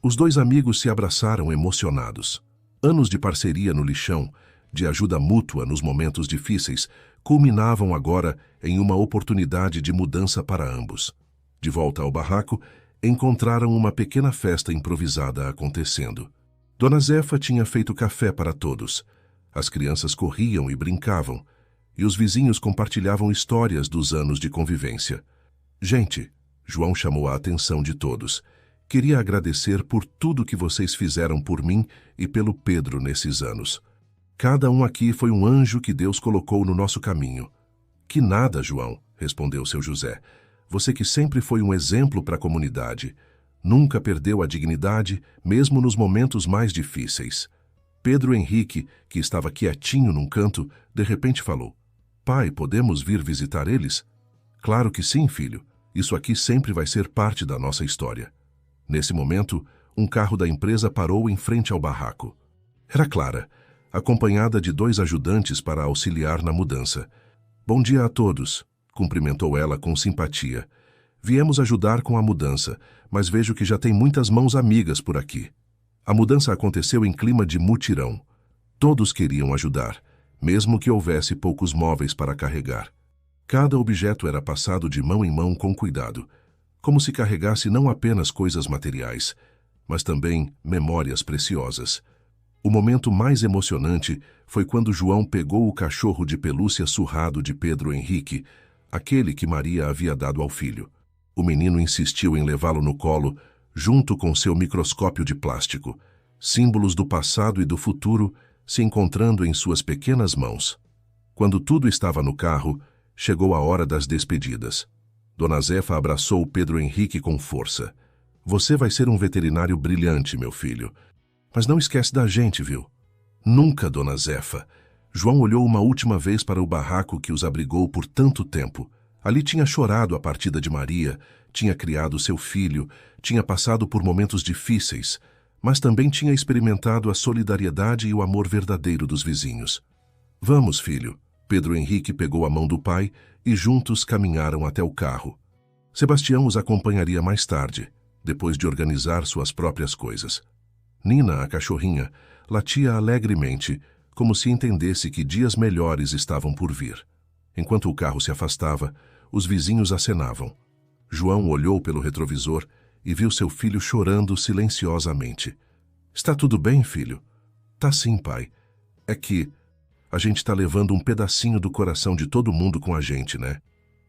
Os dois amigos se abraçaram emocionados. Anos de parceria no lixão, de ajuda mútua nos momentos difíceis, culminavam agora em uma oportunidade de mudança para ambos. De volta ao barraco, encontraram uma pequena festa improvisada acontecendo. Dona Zefa tinha feito café para todos. As crianças corriam e brincavam, e os vizinhos compartilhavam histórias dos anos de convivência. Gente, João chamou a atenção de todos. Queria agradecer por tudo que vocês fizeram por mim e pelo Pedro nesses anos. Cada um aqui foi um anjo que Deus colocou no nosso caminho. Que nada, João, respondeu seu José. Você que sempre foi um exemplo para a comunidade. Nunca perdeu a dignidade, mesmo nos momentos mais difíceis. Pedro Henrique, que estava quietinho num canto, de repente falou: Pai, podemos vir visitar eles? Claro que sim, filho. Isso aqui sempre vai ser parte da nossa história. Nesse momento, um carro da empresa parou em frente ao barraco. Era Clara, acompanhada de 2 ajudantes para auxiliar na mudança. Bom dia a todos, cumprimentou ela com simpatia. Viemos ajudar com a mudança, mas vejo que já tem muitas mãos amigas por aqui. A mudança aconteceu em clima de mutirão. Todos queriam ajudar, mesmo que houvesse poucos móveis para carregar. Cada objeto era passado de mão em mão com cuidado, como se carregasse não apenas coisas materiais, mas também memórias preciosas. O momento mais emocionante foi quando João pegou o cachorro de pelúcia surrado de Pedro Henrique, aquele que Maria havia dado ao filho. O menino insistiu em levá-lo no colo, junto com seu microscópio de plástico, símbolos do passado e do futuro se encontrando em suas pequenas mãos. Quando tudo estava no carro, chegou a hora das despedidas. Dona Zefa abraçou Pedro Henrique com força. Você vai ser um veterinário brilhante, meu filho. Mas não esquece da gente, viu? Nunca, Dona Zefa. João olhou uma última vez para o barraco que os abrigou por tanto tempo. Ali tinha chorado a partida de Maria, tinha criado seu filho, tinha passado por momentos difíceis, mas também tinha experimentado a solidariedade e o amor verdadeiro dos vizinhos. Vamos, filho. Pedro Henrique pegou a mão do pai e juntos caminharam até o carro. Sebastião os acompanharia mais tarde, depois de organizar suas próprias coisas. Nina, a cachorrinha, latia alegremente, como se entendesse que dias melhores estavam por vir. Enquanto o carro se afastava, os vizinhos acenavam. João olhou pelo retrovisor e viu seu filho chorando silenciosamente. Está tudo bem, filho? Tá sim, pai. É que a gente está levando um pedacinho do coração de todo mundo com a gente, né?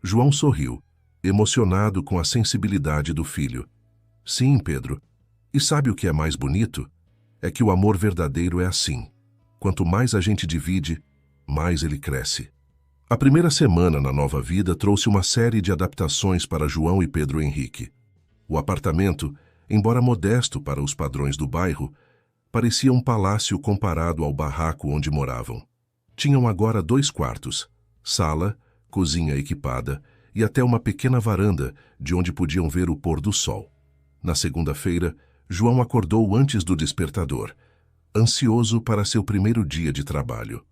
João sorriu, emocionado com a sensibilidade do filho. Sim, Pedro. E sabe o que é mais bonito? É que o amor verdadeiro é assim. Quanto mais a gente divide, mais ele cresce. A primeira semana na nova vida trouxe uma série de adaptações para João e Pedro Henrique. O apartamento, embora modesto para os padrões do bairro, parecia um palácio comparado ao barraco onde moravam. Tinham agora 2 quartos, sala, cozinha equipada e até uma pequena varanda de onde podiam ver o pôr do sol. Na segunda-feira, João acordou antes do despertador, ansioso para seu primeiro dia de trabalho.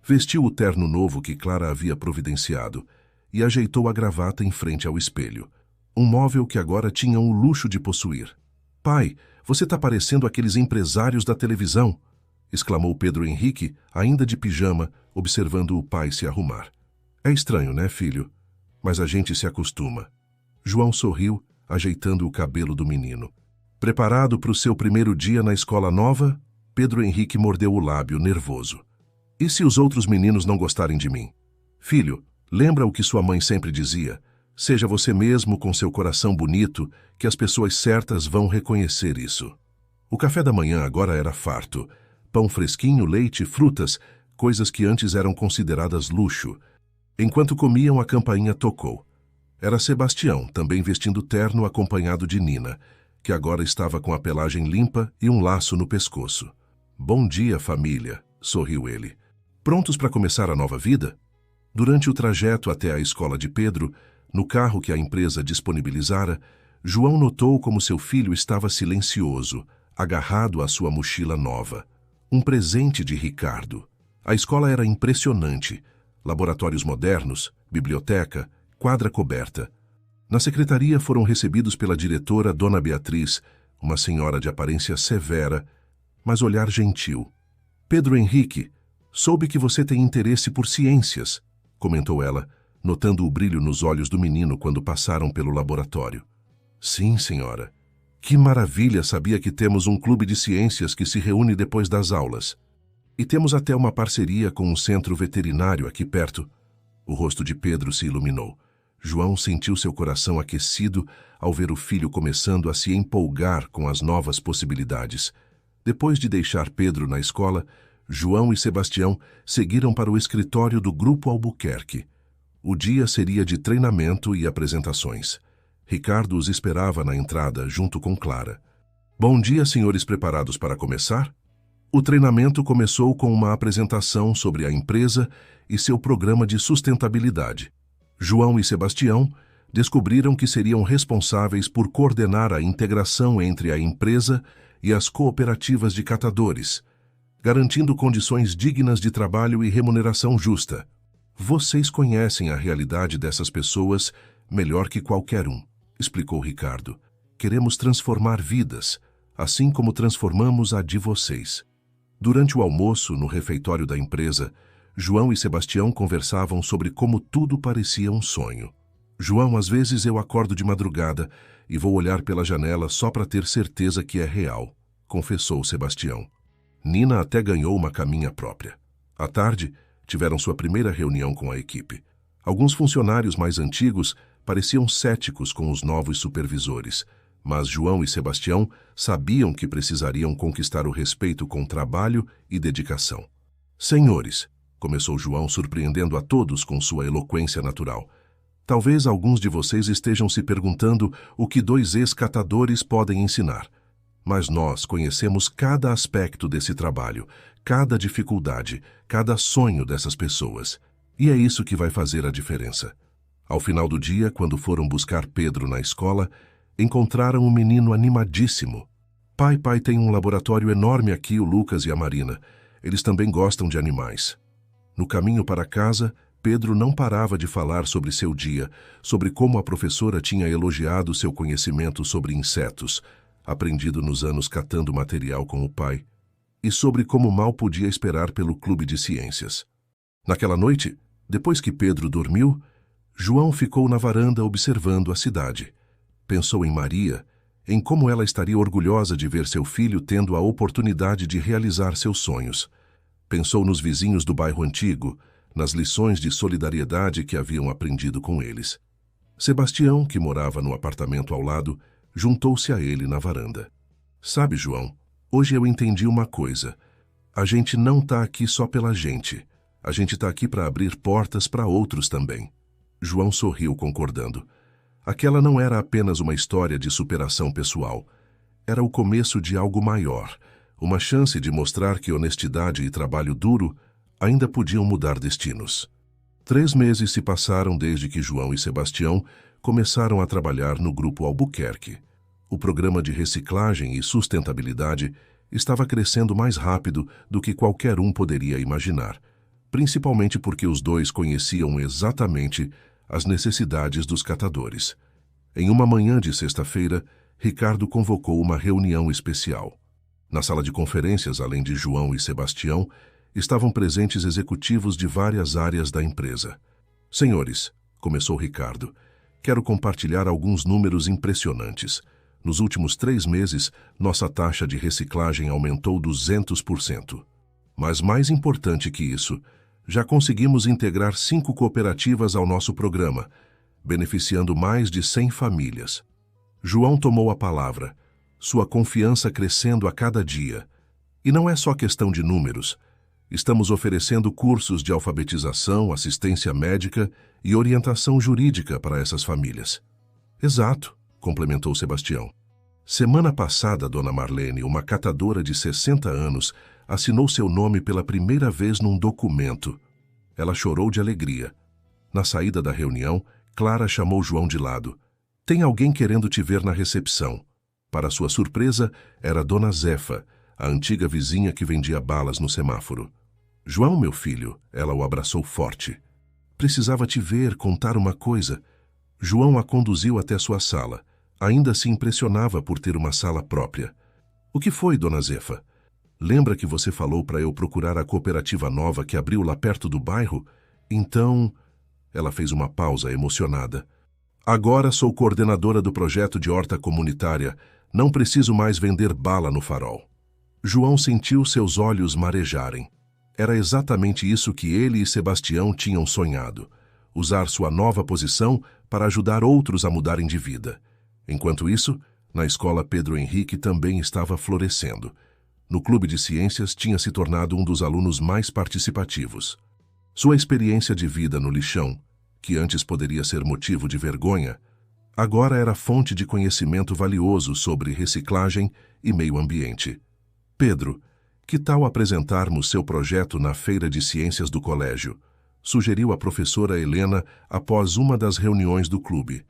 Vestiu o terno novo que Clara havia providenciado e ajeitou a gravata em frente ao espelho, um móvel que agora tinham o luxo de possuir. Pai, você está parecendo aqueles empresários da televisão, exclamou Pedro Henrique, ainda de pijama, observando o pai se arrumar. É estranho, né, filho? Mas a gente se acostuma. João sorriu, ajeitando o cabelo do menino. Preparado para o seu primeiro dia na escola nova, Pedro Henrique mordeu o lábio, nervoso. E se os outros meninos não gostarem de mim? Filho, lembra o que sua mãe sempre dizia? Seja você mesmo com seu coração bonito, que as pessoas certas vão reconhecer isso. O café da manhã agora era farto. Pão fresquinho, leite, frutas, coisas que antes eram consideradas luxo. Enquanto comiam, a campainha tocou. Era Sebastião, também vestindo terno acompanhado de Nina, que agora estava com a pelagem limpa e um laço no pescoço. Bom dia, família, sorriu ele. Prontos para começar a nova vida? Durante o trajeto até a escola de Pedro, no carro que a empresa disponibilizara, João notou como seu filho estava silencioso, agarrado à sua mochila nova. Um presente de Ricardo. A escola era impressionante. Laboratórios modernos, biblioteca, quadra coberta. Na secretaria foram recebidos pela diretora Dona Beatriz, uma senhora de aparência severa, mas olhar gentil. Pedro Henrique, soube que você tem interesse por ciências, comentou ela, notando o brilho nos olhos do menino quando passaram pelo laboratório. Sim, senhora. Que maravilha, sabia que temos um clube de ciências que se reúne depois das aulas. E temos até uma parceria com um centro veterinário aqui perto. O rosto de Pedro se iluminou. João sentiu seu coração aquecido ao ver o filho começando a se empolgar com as novas possibilidades. Depois de deixar Pedro na escola, João e Sebastião seguiram para o escritório do Grupo Albuquerque. O dia seria de treinamento e apresentações. Ricardo os esperava na entrada, junto com Clara. Bom dia, senhores, preparados para começar? O treinamento começou com uma apresentação sobre a empresa e seu programa de sustentabilidade. João e Sebastião descobriram que seriam responsáveis por coordenar a integração entre a empresa e as cooperativas de catadores, garantindo condições dignas de trabalho e remuneração justa. Vocês conhecem a realidade dessas pessoas melhor que qualquer um, explicou Ricardo. Queremos transformar vidas, assim como transformamos a de vocês. Durante o almoço, no refeitório da empresa, João e Sebastião conversavam sobre como tudo parecia um sonho. João, às vezes eu acordo de madrugada e vou olhar pela janela só para ter certeza que é real, confessou Sebastião. Nina até ganhou uma caminha própria. À tarde, tiveram sua primeira reunião com a equipe. Alguns funcionários mais antigos pareciam céticos com os novos supervisores, mas João e Sebastião sabiam que precisariam conquistar o respeito com trabalho e dedicação. Senhores, começou João surpreendendo a todos com sua eloquência natural. Talvez alguns de vocês estejam se perguntando o que dois ex-catadores podem ensinar. Mas nós conhecemos cada aspecto desse trabalho, cada dificuldade, cada sonho dessas pessoas. E é isso que vai fazer a diferença. Ao final do dia, quando foram buscar Pedro na escola, encontraram um menino animadíssimo. Pai, tem um laboratório enorme aqui, o Lucas e a Marina. Eles também gostam de animais. No caminho para casa, Pedro não parava de falar sobre seu dia, sobre como a professora tinha elogiado seu conhecimento sobre insetos, aprendido nos anos catando material com o pai, e sobre como mal podia esperar pelo clube de ciências. Naquela noite, depois que Pedro dormiu, João ficou na varanda observando a cidade. Pensou em Maria, em como ela estaria orgulhosa de ver seu filho tendo a oportunidade de realizar seus sonhos. Pensou nos vizinhos do bairro antigo, nas lições de solidariedade que haviam aprendido com eles. Sebastião, que morava no apartamento ao lado, juntou-se a ele na varanda. Sabe, João, hoje eu entendi uma coisa. A gente não está aqui só pela gente. A gente está aqui para abrir portas para outros também. João sorriu concordando. Aquela não era apenas uma história de superação pessoal. Era o começo de algo maior, uma chance de mostrar que honestidade e trabalho duro ainda podiam mudar destinos. 3 meses se passaram desde que João e Sebastião começaram a trabalhar no Grupo Albuquerque. O programa de reciclagem e sustentabilidade estava crescendo mais rápido do que qualquer um poderia imaginar, principalmente porque os dois conheciam exatamente as necessidades dos catadores. Em uma manhã de sexta-feira, Ricardo convocou uma reunião especial. Na sala de conferências, além de João e Sebastião, estavam presentes executivos de várias áreas da empresa. Senhores, começou Ricardo, quero compartilhar alguns números impressionantes. Nos últimos 3 meses, nossa taxa de reciclagem aumentou 200%. Mas mais importante que isso, já conseguimos integrar 5 cooperativas ao nosso programa, beneficiando mais de 100 famílias. João tomou a palavra, sua confiança crescendo a cada dia. E não é só questão de números. Estamos oferecendo cursos de alfabetização, assistência médica e orientação jurídica para essas famílias. Exato, complementou Sebastião. Semana passada, Dona Marlene, uma catadora de 60 anos, assinou seu nome pela primeira vez num documento. Ela chorou de alegria. Na saída da reunião, Clara chamou João de lado. Tem alguém querendo te ver na recepção. Para sua surpresa, era Dona Zefa, a antiga vizinha que vendia balas no semáforo. João, meu filho, ela o abraçou forte. Precisava te ver, contar uma coisa. João a conduziu até sua sala. Ainda se impressionava por ter uma sala própria. O que foi, dona Zefa? Lembra que você falou para eu procurar a cooperativa nova que abriu lá perto do bairro? Então... Ela fez uma pausa, emocionada. Agora sou coordenadora do projeto de horta comunitária. Não preciso mais vender bala no farol. João sentiu seus olhos marejarem. Era exatamente isso que ele e Sebastião tinham sonhado. Usar sua nova posição para ajudar outros a mudarem de vida. Enquanto isso, na escola Pedro Henrique também estava florescendo. No clube de ciências tinha se tornado um dos alunos mais participativos. Sua experiência de vida no lixão, que antes poderia ser motivo de vergonha, agora era fonte de conhecimento valioso sobre reciclagem e meio ambiente. Pedro, que tal apresentarmos seu projeto na feira de ciências do colégio? Sugeriu a professora Helena após uma das reuniões do clube.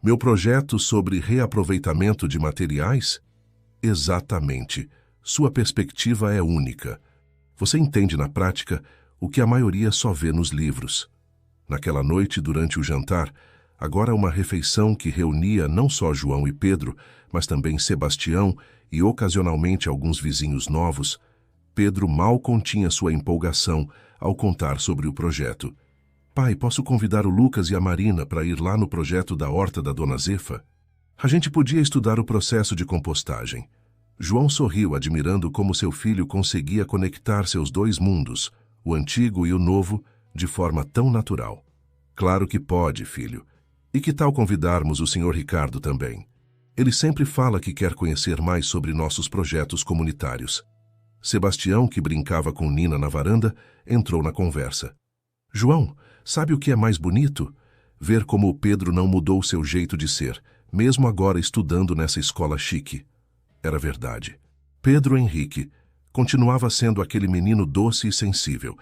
Meu projeto sobre reaproveitamento de materiais? Exatamente. Sua perspectiva é única. Você entende na prática o que a maioria só vê nos livros. Naquela noite, durante o jantar, agora uma refeição que reunia não só João e Pedro, mas também Sebastião e ocasionalmente alguns vizinhos novos, Pedro mal continha sua empolgação ao contar sobre o projeto. Pai, posso convidar o Lucas e a Marina para ir lá no projeto da horta da dona Zefa? A gente podia estudar o processo de compostagem. João sorriu, admirando como seu filho conseguia conectar seus dois mundos, o antigo e o novo, de forma tão natural. Claro que pode, filho. E que tal convidarmos o Sr. Ricardo também? Ele sempre fala que quer conhecer mais sobre nossos projetos comunitários. Sebastião, que brincava com Nina na varanda, entrou na conversa. João, sabe o que é mais bonito? Ver como o Pedro não mudou seu jeito de ser, mesmo agora estudando nessa escola chique. Era verdade. Pedro Henrique continuava sendo aquele menino doce e sensível,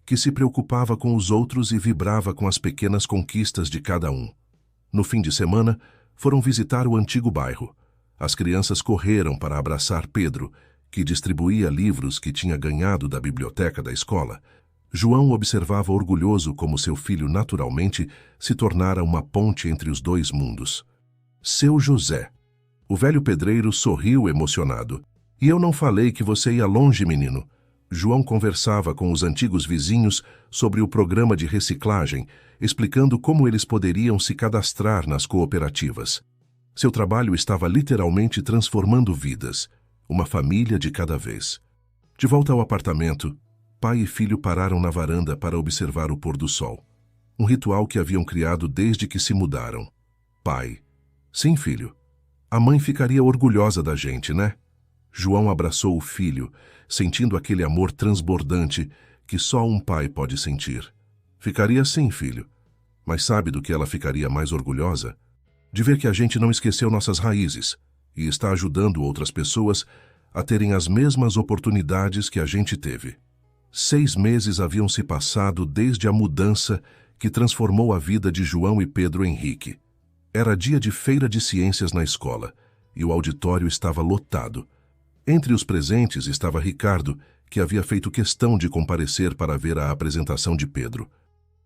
que se preocupava com os outros e vibrava com as pequenas conquistas de cada um. No fim de semana, foram visitar o antigo bairro. As crianças correram para abraçar Pedro, que distribuía livros que tinha ganhado da biblioteca da escola. João observava orgulhoso como seu filho naturalmente se tornara uma ponte entre os dois mundos. Seu José. O velho pedreiro sorriu emocionado. E eu não falei que você ia longe, menino. João conversava com os antigos vizinhos sobre o programa de reciclagem, explicando como eles poderiam se cadastrar nas cooperativas. Seu trabalho estava literalmente transformando vidas, uma família de cada vez. De volta ao apartamento, pai e filho pararam na varanda para observar o pôr do sol. Um ritual que haviam criado desde que se mudaram. Pai. Sim, filho. A mãe ficaria orgulhosa da gente, né? João abraçou o filho, sentindo aquele amor transbordante que só um pai pode sentir. Ficaria sim, filho. Mas sabe do que ela ficaria mais orgulhosa? De ver que a gente não esqueceu nossas raízes e está ajudando outras pessoas a terem as mesmas oportunidades que a gente teve. 6 meses haviam se passado desde a mudança que transformou a vida de João e Pedro Henrique. Era dia de feira de ciências na escola e o auditório estava lotado. Entre os presentes estava Ricardo, que havia feito questão de comparecer para ver a apresentação de Pedro.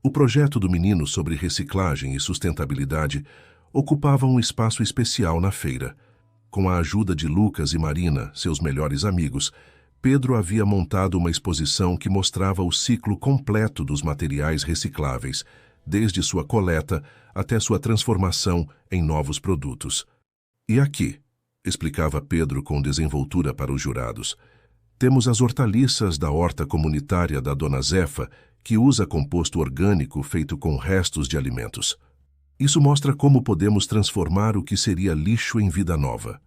O projeto do menino sobre reciclagem e sustentabilidade ocupava um espaço especial na feira. Com a ajuda de Lucas e Marina, seus melhores amigos, Pedro havia montado uma exposição que mostrava o ciclo completo dos materiais recicláveis, desde sua coleta até sua transformação em novos produtos. E aqui, explicava Pedro com desenvoltura para os jurados, temos as hortaliças da horta comunitária da dona Zefa, que usa composto orgânico feito com restos de alimentos. Isso mostra como podemos transformar o que seria lixo em vida nova.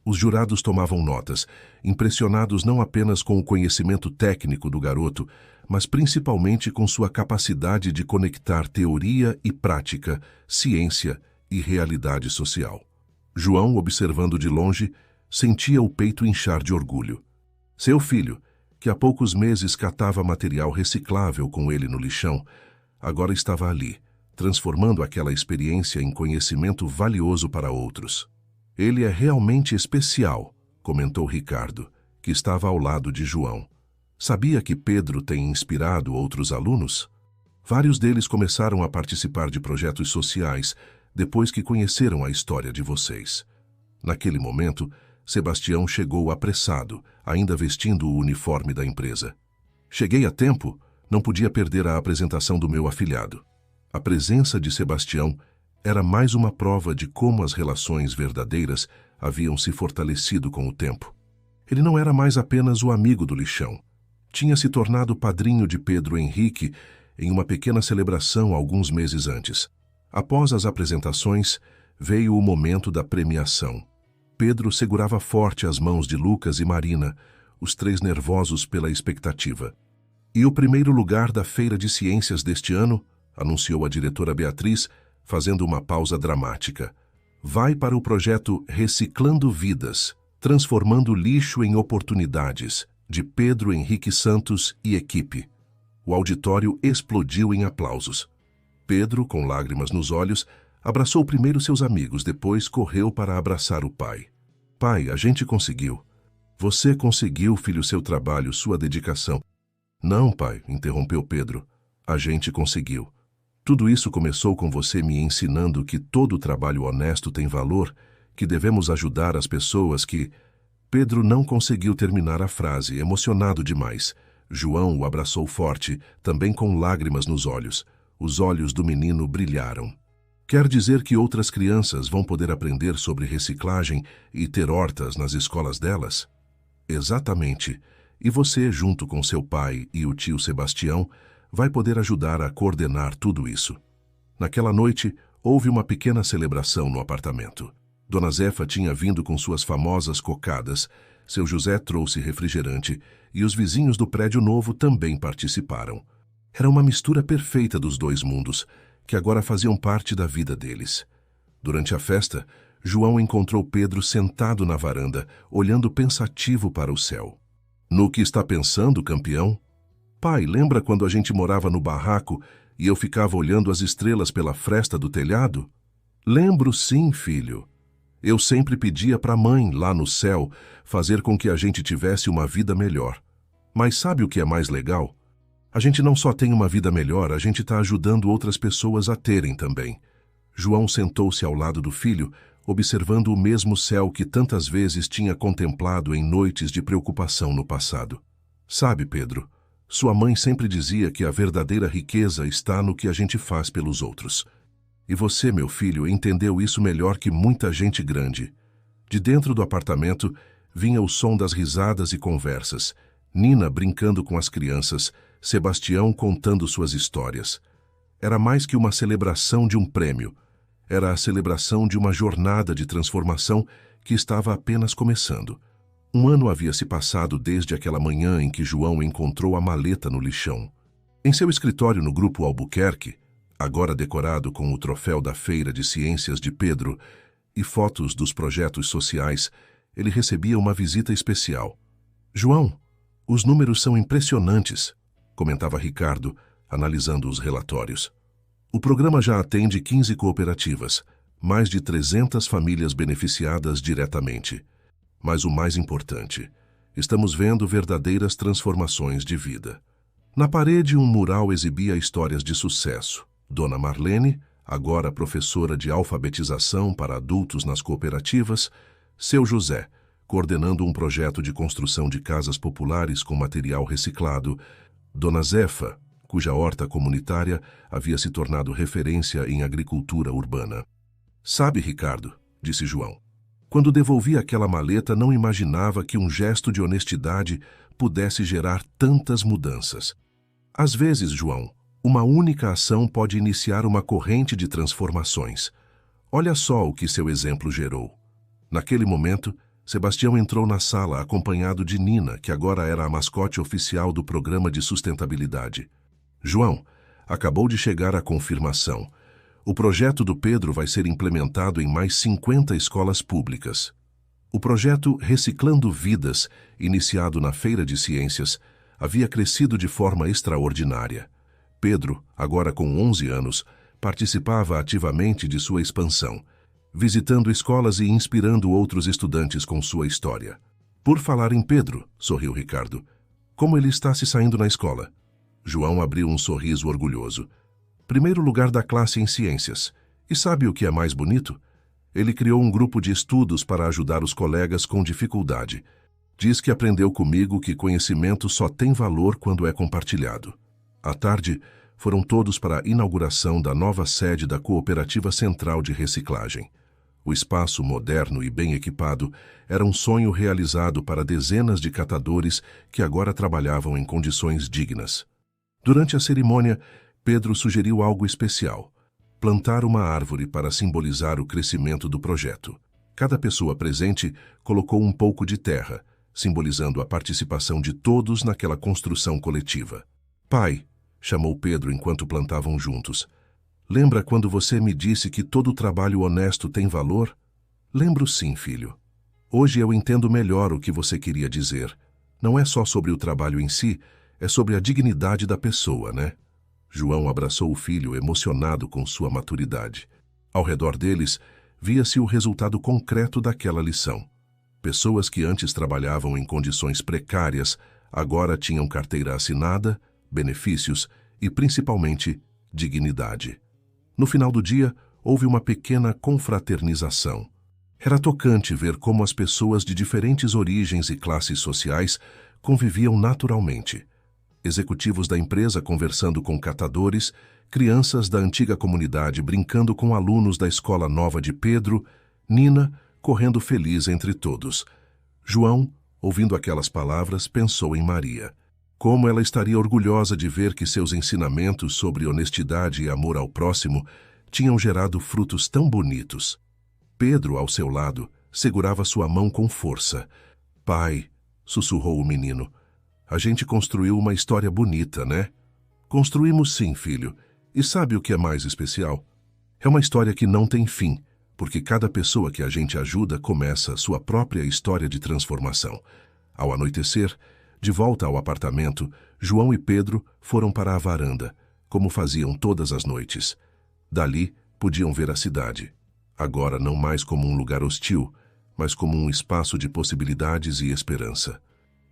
Os jurados tomavam notas, impressionados não apenas com o conhecimento técnico do garoto, mas principalmente com sua capacidade de conectar teoria e prática, ciência e realidade social. João, observando de longe, sentia o peito inchar de orgulho. Seu filho, que há poucos meses catava material reciclável com ele no lixão, agora estava ali, transformando aquela experiência em conhecimento valioso para outros. Ele é realmente especial, comentou Ricardo, que estava ao lado de João. Sabia que Pedro tem inspirado outros alunos? Vários deles começaram a participar de projetos sociais, depois que conheceram a história de vocês. Naquele momento, Sebastião chegou apressado, ainda vestindo o uniforme da empresa. Cheguei a tempo, não podia perder a apresentação do meu afilhado. A presença de Sebastião era mais uma prova de como as relações verdadeiras haviam se fortalecido com o tempo. Ele não era mais apenas o amigo do lixão. Tinha se tornado padrinho de Pedro Henrique em uma pequena celebração alguns meses antes. Após as apresentações, veio o momento da premiação. Pedro segurava forte as mãos de Lucas e Marina, os três nervosos pela expectativa. E o primeiro lugar da Feira de Ciências deste ano, anunciou a diretora Beatriz, fazendo uma pausa dramática, vai para o projeto Reciclando Vidas, Transformando Lixo em Oportunidades, de Pedro Henrique Santos e equipe. O auditório explodiu em aplausos. Pedro, com lágrimas nos olhos, abraçou primeiro seus amigos, depois correu para abraçar o pai. Pai, a gente conseguiu. Você conseguiu, filho, seu trabalho, sua dedicação. Não, pai, interrompeu Pedro. A gente conseguiu. Tudo isso começou com você me ensinando que todo trabalho honesto tem valor, que devemos ajudar as pessoas que... Pedro não conseguiu terminar a frase, emocionado demais. João o abraçou forte, também com lágrimas nos olhos. Os olhos do menino brilharam. Quer dizer que outras crianças vão poder aprender sobre reciclagem e ter hortas nas escolas delas? Exatamente. E você, junto com seu pai e o tio Sebastião, vai poder ajudar a coordenar tudo isso. Naquela noite, houve uma pequena celebração no apartamento. Dona Zefa tinha vindo com suas famosas cocadas, seu José trouxe refrigerante e os vizinhos do prédio novo também participaram. Era uma mistura perfeita dos dois mundos, que agora faziam parte da vida deles. Durante a festa, João encontrou Pedro sentado na varanda, olhando pensativo para o céu. No que está pensando, campeão? Pai, lembra quando a gente morava no barraco e eu ficava olhando as estrelas pela fresta do telhado? Lembro sim, filho. Eu sempre pedia para a mãe, lá no céu, fazer com que a gente tivesse uma vida melhor. Mas sabe o que é mais legal? A gente não só tem uma vida melhor, a gente está ajudando outras pessoas a terem também. João sentou-se ao lado do filho, observando o mesmo céu que tantas vezes tinha contemplado em noites de preocupação no passado. Sabe, Pedro, sua mãe sempre dizia que a verdadeira riqueza está no que a gente faz pelos outros. E você, meu filho, entendeu isso melhor que muita gente grande. De dentro do apartamento, vinha o som das risadas e conversas, Nina brincando com as crianças, Sebastião contando suas histórias. Era mais que uma celebração de um prêmio. Era a celebração de uma jornada de transformação que estava apenas começando. Um ano havia se passado desde aquela manhã em que João encontrou a maleta no lixão. Em seu escritório no Grupo Albuquerque, agora decorado com o troféu da Feira de Ciências de Pedro e fotos dos projetos sociais, ele recebia uma visita especial. João, os números são impressionantes, comentava Ricardo, analisando os relatórios. O programa já atende 15 cooperativas, mais de 300 famílias beneficiadas diretamente. Mas o mais importante, estamos vendo verdadeiras transformações de vida. Na parede, um mural exibia histórias de sucesso. Dona Marlene, agora professora de alfabetização para adultos nas cooperativas, seu José, coordenando um projeto de construção de casas populares com material reciclado, Dona Zefa, cuja horta comunitária havia se tornado referência em agricultura urbana. Sabe, Ricardo, disse João, quando devolvi aquela maleta não imaginava que um gesto de honestidade pudesse gerar tantas mudanças. Às vezes, João, uma única ação pode iniciar uma corrente de transformações. Olha só o que seu exemplo gerou. Naquele momento, Sebastião entrou na sala acompanhado de Nina, que agora era a mascote oficial do programa de sustentabilidade. João, acabou de chegar a confirmação. O projeto do Pedro vai ser implementado em mais 50 escolas públicas. O projeto Reciclando Vidas, iniciado na Feira de Ciências, havia crescido de forma extraordinária. Pedro, agora com 11 anos, participava ativamente de sua expansão, visitando escolas e inspirando outros estudantes com sua história. Por falar em Pedro, sorriu Ricardo, como ele está se saindo na escola? João abriu um sorriso orgulhoso. Primeiro lugar da classe em ciências, E sabe o que é mais bonito? Ele criou um grupo de estudos para ajudar os colegas com dificuldade. Diz que aprendeu comigo que conhecimento só tem valor quando é compartilhado. À tarde, foram todos para a inauguração da nova sede da Cooperativa Central de Reciclagem. O espaço moderno e bem equipado era um sonho realizado para dezenas de catadores que agora trabalhavam em condições dignas. Durante a cerimônia, Pedro sugeriu algo especial: plantar uma árvore para simbolizar o crescimento do projeto. Cada pessoa presente colocou um pouco de terra, simbolizando a participação de todos naquela construção coletiva. Pai, chamou Pedro enquanto plantavam juntos, lembra quando você me disse que todo trabalho honesto tem valor? Lembro sim, filho. Hoje eu entendo melhor o que você queria dizer. Não é só sobre o trabalho em si, é sobre a dignidade da pessoa, né? João abraçou o filho, emocionado com sua maturidade. Ao redor deles, via-se o resultado concreto daquela lição. Pessoas que antes trabalhavam em condições precárias, agora tinham carteira assinada, benefícios e, principalmente, dignidade. No final do dia, houve uma pequena confraternização. Era tocante ver como as pessoas de diferentes origens e classes sociais conviviam naturalmente. Executivos da empresa conversando com catadores, crianças da antiga comunidade brincando com alunos da escola nova de Pedro, Nina correndo feliz entre todos. João, ouvindo aquelas palavras, pensou em Maria. Como ela estaria orgulhosa de ver que seus ensinamentos sobre honestidade e amor ao próximo tinham gerado frutos tão bonitos. Pedro, ao seu lado, segurava sua mão com força. Pai, sussurrou o menino, a gente construiu uma história bonita, né? Construímos sim, filho. E sabe o que é mais especial? É uma história que não tem fim, porque cada pessoa que a gente ajuda começa sua própria história de transformação. Ao anoitecer, de volta ao apartamento, João e Pedro foram para a varanda, como faziam todas as noites. Dali, podiam ver a cidade. Agora não mais como um lugar hostil, mas como um espaço de possibilidades e esperança.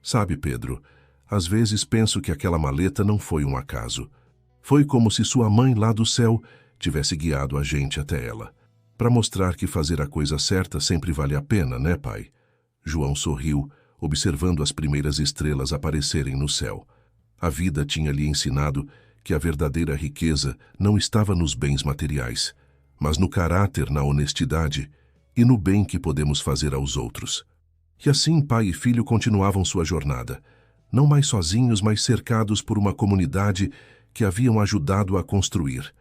Sabe, Pedro, às vezes penso que aquela maleta não foi um acaso. Foi como se sua mãe lá do céu tivesse guiado a gente até ela, para mostrar que fazer a coisa certa sempre vale a pena, né, pai? João sorriu, observando as primeiras estrelas aparecerem no céu. A vida tinha lhe ensinado que a verdadeira riqueza não estava nos bens materiais, mas no caráter, na honestidade e no bem que podemos fazer aos outros. E assim pai e filho continuavam sua jornada, não mais sozinhos, mas cercados por uma comunidade que haviam ajudado a construir.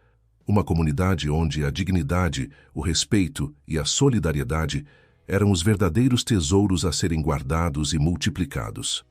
Uma comunidade onde a dignidade, o respeito e a solidariedade eram os verdadeiros tesouros a serem guardados e multiplicados.